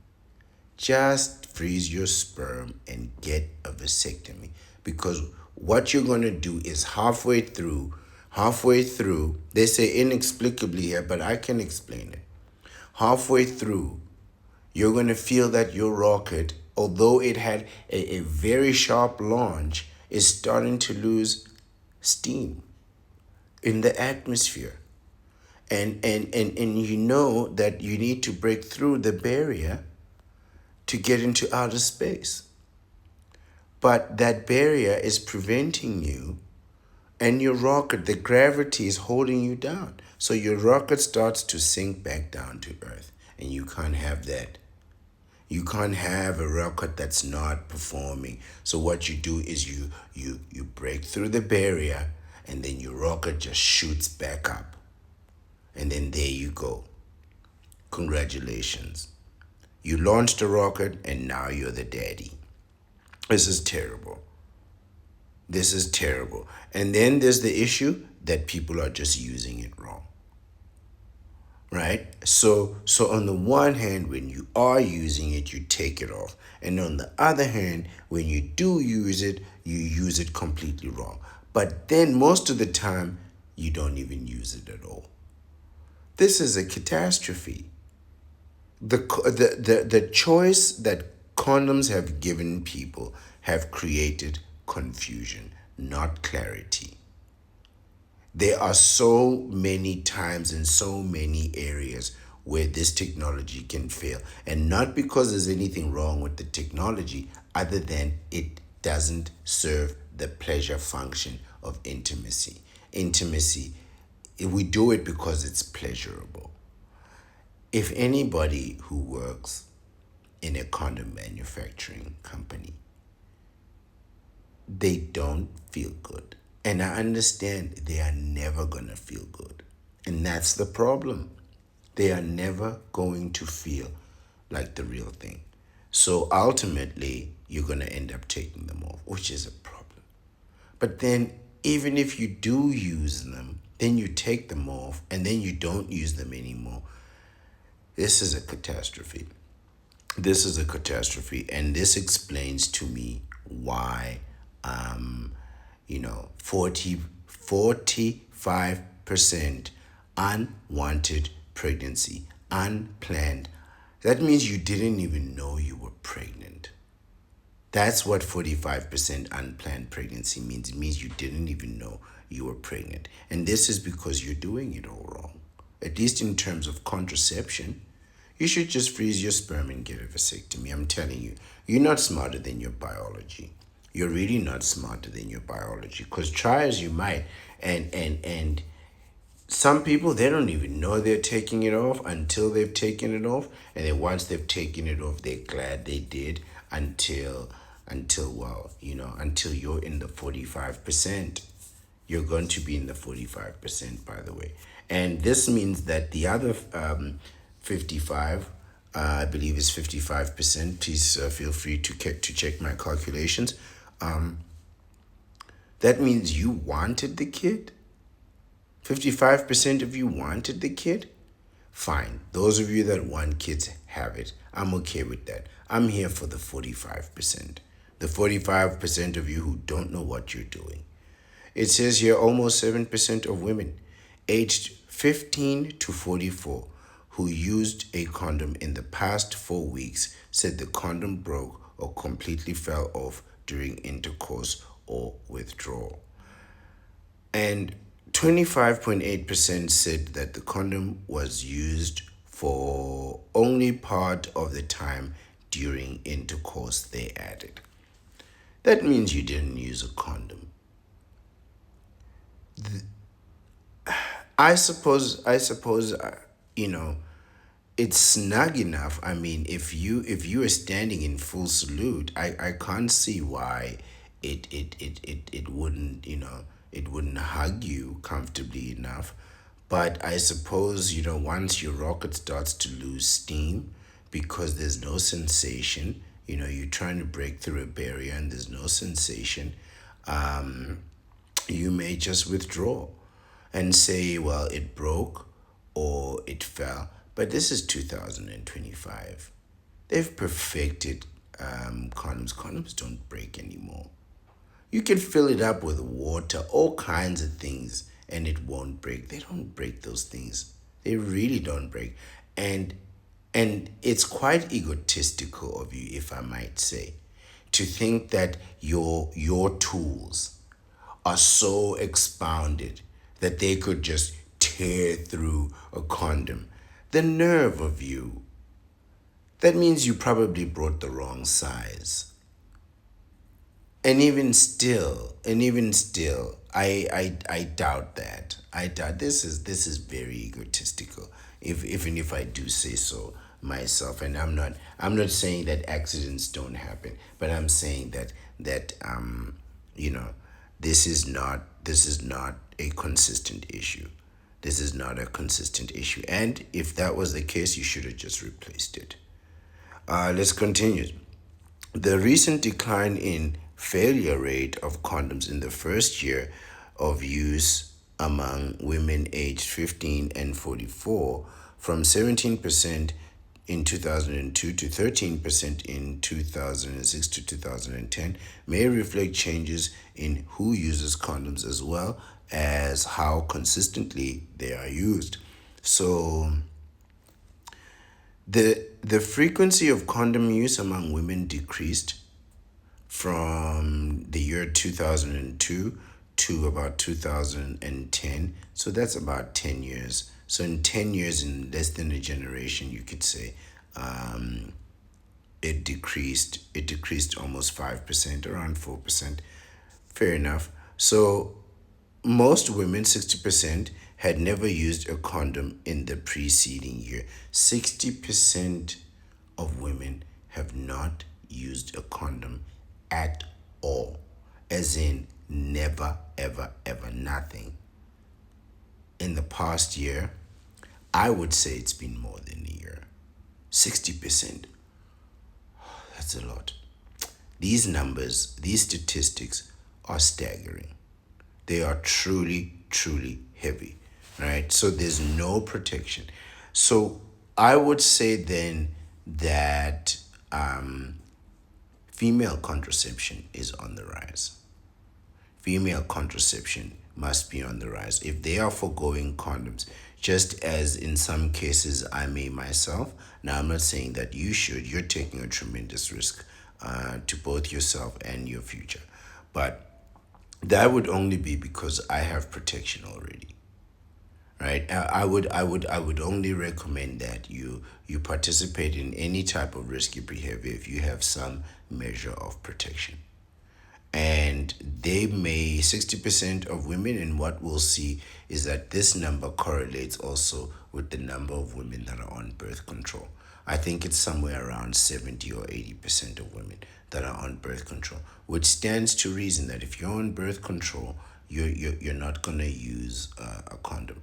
Just freeze your sperm and get a vasectomy. Because what you're going to do is halfway through, they say inexplicably here, but I can explain it. Halfway through, you're going to feel that your rocket, although it had a very sharp launch, is starting to lose steam in the atmosphere. And you know that you need to break through the barrier to get into outer space. But that barrier is preventing you, and your rocket, the gravity is holding you down. So your rocket starts to sink back down to Earth, and you can't have that. You can't have a rocket that's not performing. So what you do is you break through the barrier, and then your rocket just shoots back up. And then there you go. Congratulations. You launched a rocket, and now you're the daddy. This is terrible. And then there's the issue that people are just using it wrong. Right? So on the one hand, when you are using it, you take it off. And on the other hand, when you do use it, you use it completely wrong. But then most of the time, you don't even use it at all. This is a catastrophe. The choice that condoms have given people have created confusion, not clarity. There are so many times in so many areas where this technology can fail. And not because there's anything wrong with the technology, other than it doesn't serve the pleasure function of intimacy. Intimacy, we do it because it's pleasurable. If anybody who works in a condom manufacturing company, they don't feel good. And I understand they are never going to feel good. And that's the problem. They are never going to feel like the real thing. So ultimately, you're going to end up taking them off, which is a problem. But then, even if you do use them, then you take them off and then you don't use them anymore. This is a catastrophe. This is a catastrophe. And this explains to me why, 45% unwanted pregnancy, unplanned. That means you didn't even know you were pregnant. That's what 45% unplanned pregnancy means. It means you didn't even know you were pregnant. And this is because you're doing it all wrong. At least in terms of contraception, you should just freeze your sperm and get a vasectomy. I'm telling you, you're not smarter than your biology. You're really not smarter than your biology. Because try as you might, and some people, they don't even know they're taking it off until they've taken it off. And then once they've taken it off, they're glad they did until you're in the 45%. You're going to be in the 45%, by the way. And this means that the other 55, I believe is 55%. Please feel free to check my calculations. That means you wanted the kid. 55% of you wanted the kid. Fine. Those of you that want kids have it. I'm okay with that. I'm here for the 45%. The 45% of you who don't know what you're doing. It says here almost 7% of women aged 15 to 44 who used a condom in the past 4 weeks said the condom broke or completely fell off during intercourse or withdrawal. And 25.8% said that the condom was used for only part of the time during intercourse, they added. That means you didn't use a condom. I suppose, it's snug enough. I mean, if you are standing in full salute, I can't see why it wouldn't, it wouldn't hug you comfortably enough. But I suppose, once your rocket starts to lose steam because there's no sensation, you're trying to break through a barrier and there's no sensation, you may just withdraw and say, well, it broke or it fell. But this is 2025. They've perfected condoms. Condoms don't break anymore. You can fill it up with water, all kinds of things, and it won't break. They don't break those things. They really don't break. And it's quite egotistical of you, if I might say, to think that your tools are so expounded that they could just tear through a condom. The nerve of you. That means you probably brought the wrong size. And even still, I doubt that. I doubt this is very egotistical. Even if I do say so myself, and I'm not saying that accidents don't happen, but I'm saying that this is not a consistent issue. This is not a consistent issue. And if that was the case, you should have just replaced it. Let's continue. The recent decline in failure rate of condoms in the first year of use among women aged 15 and 44 from 17% in 2002 to 13% in 2006 to 2010 may reflect changes in who uses condoms as well as how consistently they are used. So the frequency of condom use among women decreased from the year 2002 to about 2010. So that's about 10 years. So in 10 years, in less than a generation, you could say, it decreased almost 5%, around 4%. Fair enough. So most women, 60%, had never used a condom in the preceding year. 60% of women have not used a condom at all, as in never, ever, ever, nothing. In the past year, I would say it's been more than a year. 60%. That's a lot. These numbers, these statistics are staggering. They are truly, truly heavy, right? So there's no protection. So I would say then that female contraception is on the rise. Female contraception must be on the rise. If they are foregoing condoms, just as in some cases I may myself, now I'm not saying that you should, you're taking a tremendous risk to both yourself and your future. But that would only be because I have protection already, right? I would only recommend that you participate in any type of risky behavior if you have some measure of protection. And they may 60% of women, and what we'll see is that this number correlates also with the number of women that are on birth control. I think it's somewhere around 70 or 80% of women that are on birth control, which stands to reason that if you're on birth control, you're not going to use a condom,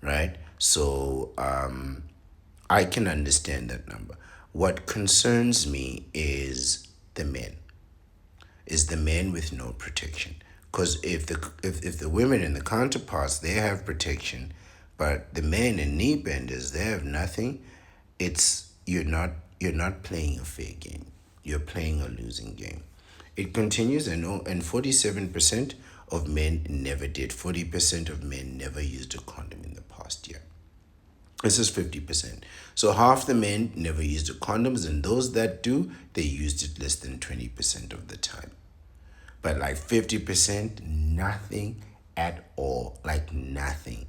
right? So I can understand that number. What concerns me is the men with no protection. Because if the women and the counterparts, they have protection, but the men and knee benders, they have nothing, it's you're not playing a fair game. You're playing a losing game. It continues, and 47% of men never did. 40% of men never used a condom in the past year. This is 50%. So half the men never used the condoms, and those that do, they used it less than 20% of the time. But like 50%, nothing at all. Like nothing.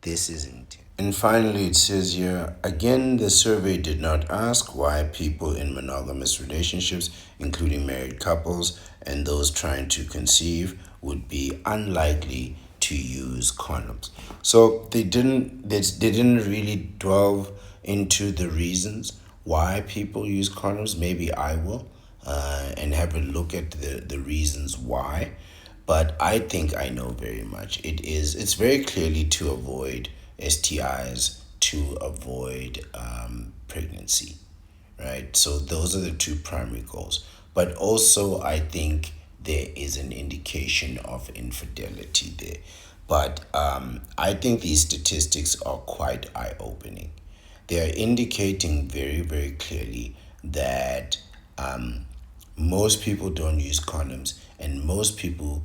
This is intense. And finally, it says here again, the survey did not ask why people in monogamous relationships, including married couples and those trying to conceive, would be unlikely to use condoms. So they didn't really delve into the reasons why people use condoms. Maybe I will and have a look at the reasons why. But I think I know very much. It's very clearly to avoid STIs, to avoid pregnancy, right? So those are the two primary goals. But also, I think there is an indication of infidelity there. But I think these statistics are quite eye opening. They are indicating very, very clearly that most people don't use condoms, and most people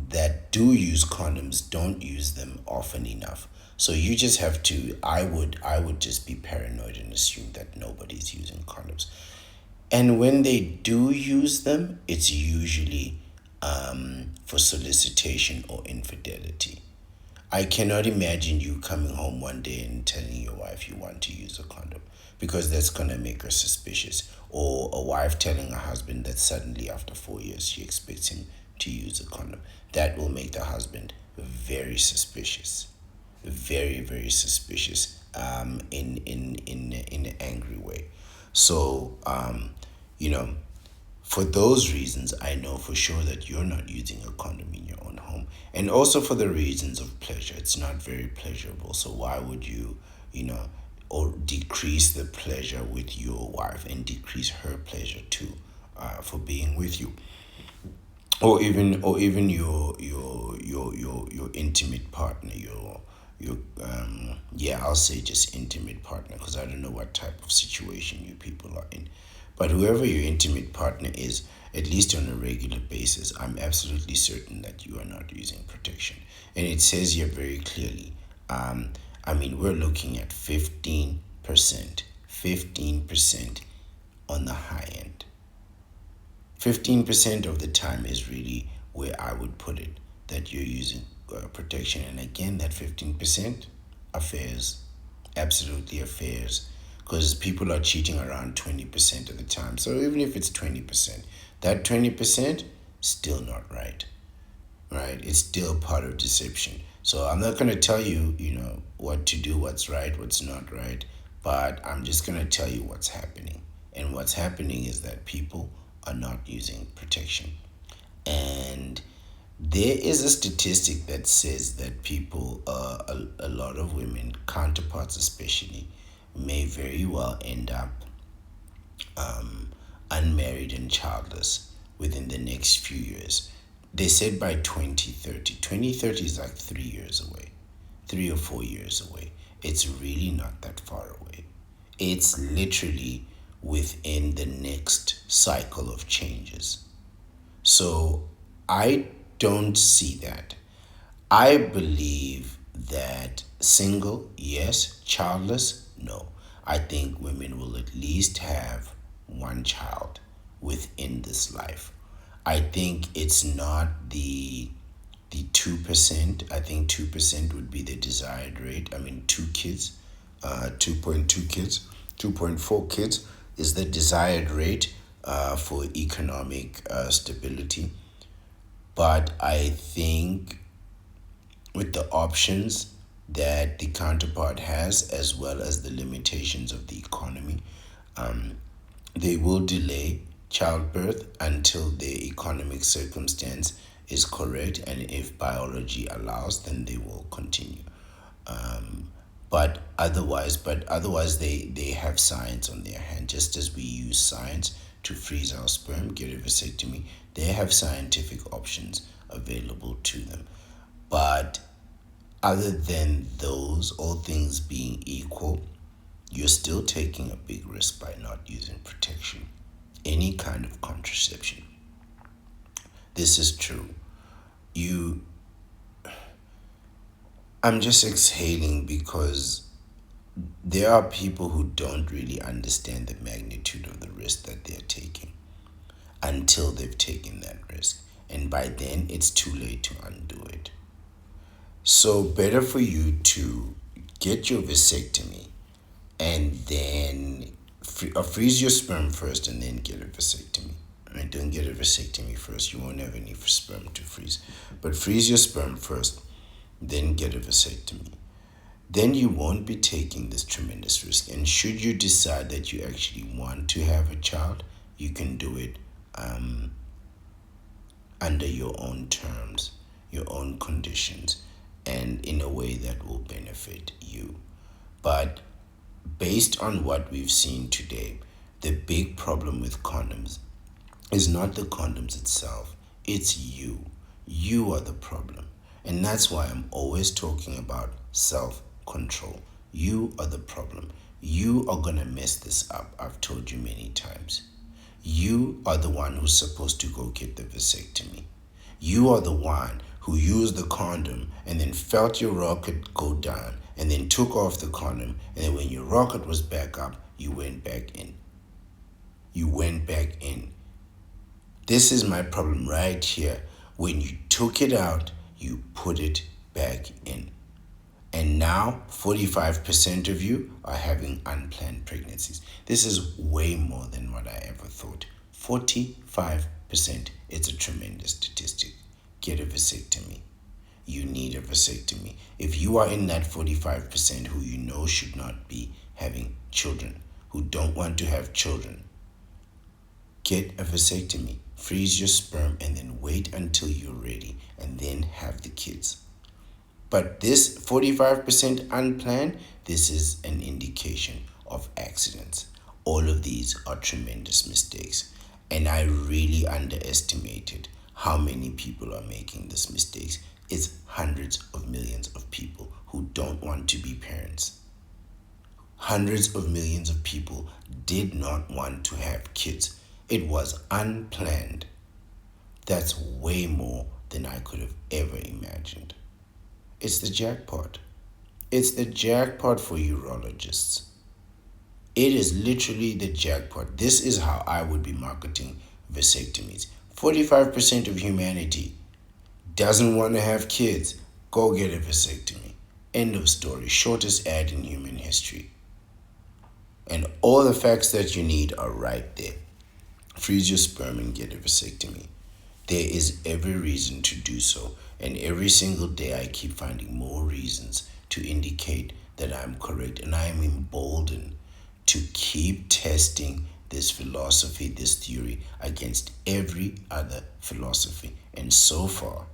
that do use condoms don't use them often enough. So you just have to, I would just be paranoid and assume that nobody's using condoms. And when they do use them, it's usually for solicitation or infidelity. I cannot imagine you coming home one day and telling your wife you want to use a condom, because that's going to make her suspicious. Or a wife telling her husband that suddenly after 4 years she expects him to use a condom. That will make the husband very suspicious. Very, very suspicious in an angry way. So, you know, for those reasons, I know for sure that you're not using a condom in your own home. And also for the reasons of pleasure. It's not very pleasurable. So why would you, or decrease the pleasure with your wife and decrease her pleasure too, for being with you? Or even your intimate partner, your yeah, I'll say just intimate partner, because I don't know what type of situation you people are in. But whoever your intimate partner is, at least on a regular basis, I'm absolutely certain that you are not using protection. And it says here very clearly, we're looking at 15%, 15% on the high end. 15% of the time is really where I would put it, that you're using protection. And again, that 15%, affairs, absolutely affairs, because people are cheating around 20% of the time. So even if it's 20%, that 20% still not right, right? It's still part of deception. So I'm not going to tell you, what to do, what's right, what's not right, but I'm just going to tell you what's happening. And what's happening is that people are not using protection. And there is a statistic that says that people, a lot of women, counterparts especially, may very well end up unmarried and childless within the next few years. They said by 2030. 2030 is like 3 years away, 3 or 4 years away. It's really not that far away. It's literally within the next cycle of changes. So I don't see that. I believe that single, yes, childless, no. I think women will at least have one child within this life. I think it's not the 2%. I think 2% would be the desired rate. I mean, 2 kids, 2.2 kids, 2.4 kids is the desired rate for economic stability. But I think with the options that the counterpart has, as well as the limitations of the economy, they will delay childbirth until the economic circumstance is correct, and if biology allows, then they will continue. But otherwise, they have science on their hand. Just as we use science to freeze our sperm, get a vasectomy, they have scientific options available to them. But other than those, all things being equal, you're still taking a big risk by not using protection, any kind of contraception. This is true. You, I'm just exhaling because there are people who don't really understand the magnitude of the risk that they're taking until they've taken that risk. And by then, it's too late to undo it. So, better for you to get your vasectomy and then freeze your sperm first and then get a vasectomy. Right? Don't get a vasectomy first. You won't have any sperm to freeze. But freeze your sperm first, then get a vasectomy. Then you won't be taking this tremendous risk. And should you decide that you actually want to have a child, you can do it under your own terms, your own conditions, and in a way that will benefit you. But based on what we've seen today, the big problem with condoms is not the condoms itself, it's you. You are the problem. And that's why I'm always talking about self control. You are the problem. You are going to mess this up. I've told you many times. You are the one who's supposed to go get the vasectomy. You are the one who used the condom and then felt your rocket go down and then took off the condom, and then when your rocket was back up, you went back in. You went back in. This is my problem right here. When you took it out, you put it back in. And now 45% of you are having unplanned pregnancies. This is way more than what I ever thought. 45%. It's a tremendous statistic. Get a vasectomy. You need a vasectomy. If you are in that 45% who you know should not be having children, who don't want to have children, get a vasectomy. Freeze your sperm and then wait until you're ready and then have the kids. But this 45% unplanned, this is an indication of accidents. All of these are tremendous mistakes. And I really underestimated how many people are making these mistakes. It's hundreds of millions of people who don't want to be parents. Hundreds of millions of people did not want to have kids. It was unplanned. That's way more than I could have ever imagined. It's the jackpot. It's the jackpot for urologists. It is literally the jackpot. This is how I would be marketing vasectomies. 45% of humanity doesn't want to have kids. Go get a vasectomy. End of story. Shortest ad in human history. And all the facts that you need are right there. Freeze your sperm and get a vasectomy. There is every reason to do so. And every single day I keep finding more reasons to indicate that I'm correct. And I am emboldened to keep testing this philosophy, this theory, against every other philosophy. And so far,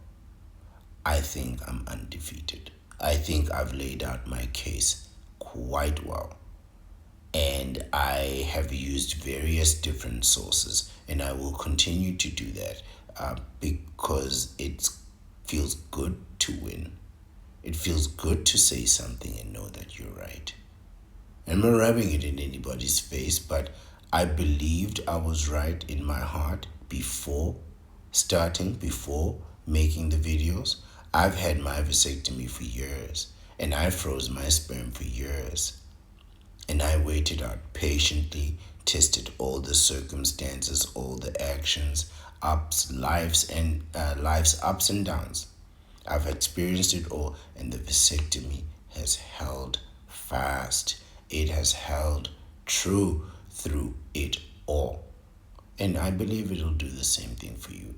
I think I'm undefeated. I think I've laid out my case quite well. And I have used various different sources, and I will continue to do that because it feels good to win. It feels good to say something and know that you're right. I'm not rubbing it in anybody's face, but I believed I was right in my heart before making the videos. I've had my vasectomy for years, and I froze my sperm for years. And I waited out patiently, tested all the circumstances, all the actions, life's ups and downs. I've experienced it all, and the vasectomy has held fast. It has held true through it all. And I believe it'll do the same thing for you.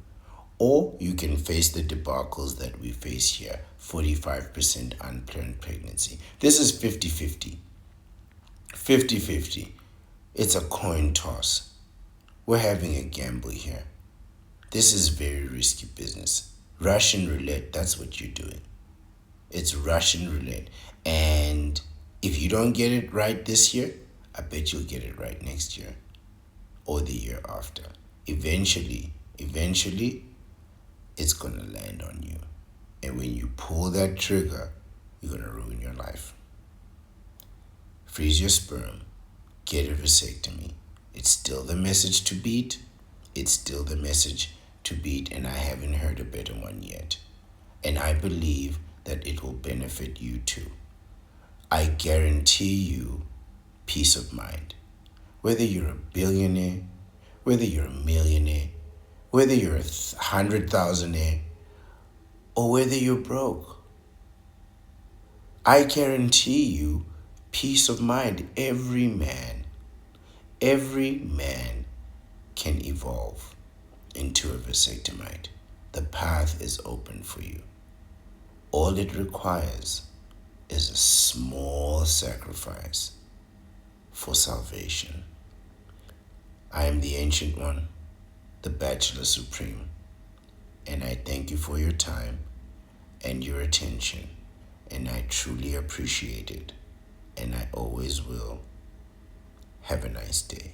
Or you can face the debacles that we face here, 45% unplanned pregnancy. This is 50-50. 50-50. It's a coin toss. We're having a gamble here. This is very risky business. Russian roulette, that's what you're doing. It's Russian roulette. And if you don't get it right this year, I bet you'll get it right next year or the year after. Eventually, it's going to land on you. And when you pull that trigger, you're going to ruin your life. Freeze your sperm. Get a vasectomy. It's still the message to beat. It's still the message to beat, and I haven't heard a better one yet. And I believe that it will benefit you too. I guarantee you peace of mind. Whether you're a billionaire, whether you're a millionaire, whether you're a 100,000-aire, or whether you're broke, I guarantee you peace of mind. Every man can evolve into a vasectomite. The path is open for you. All it requires is a small sacrifice for salvation. I am the Ancient One, the Bachelor Supreme, and I thank you for your time and your attention, and I truly appreciate it, and I always will. Have a nice day.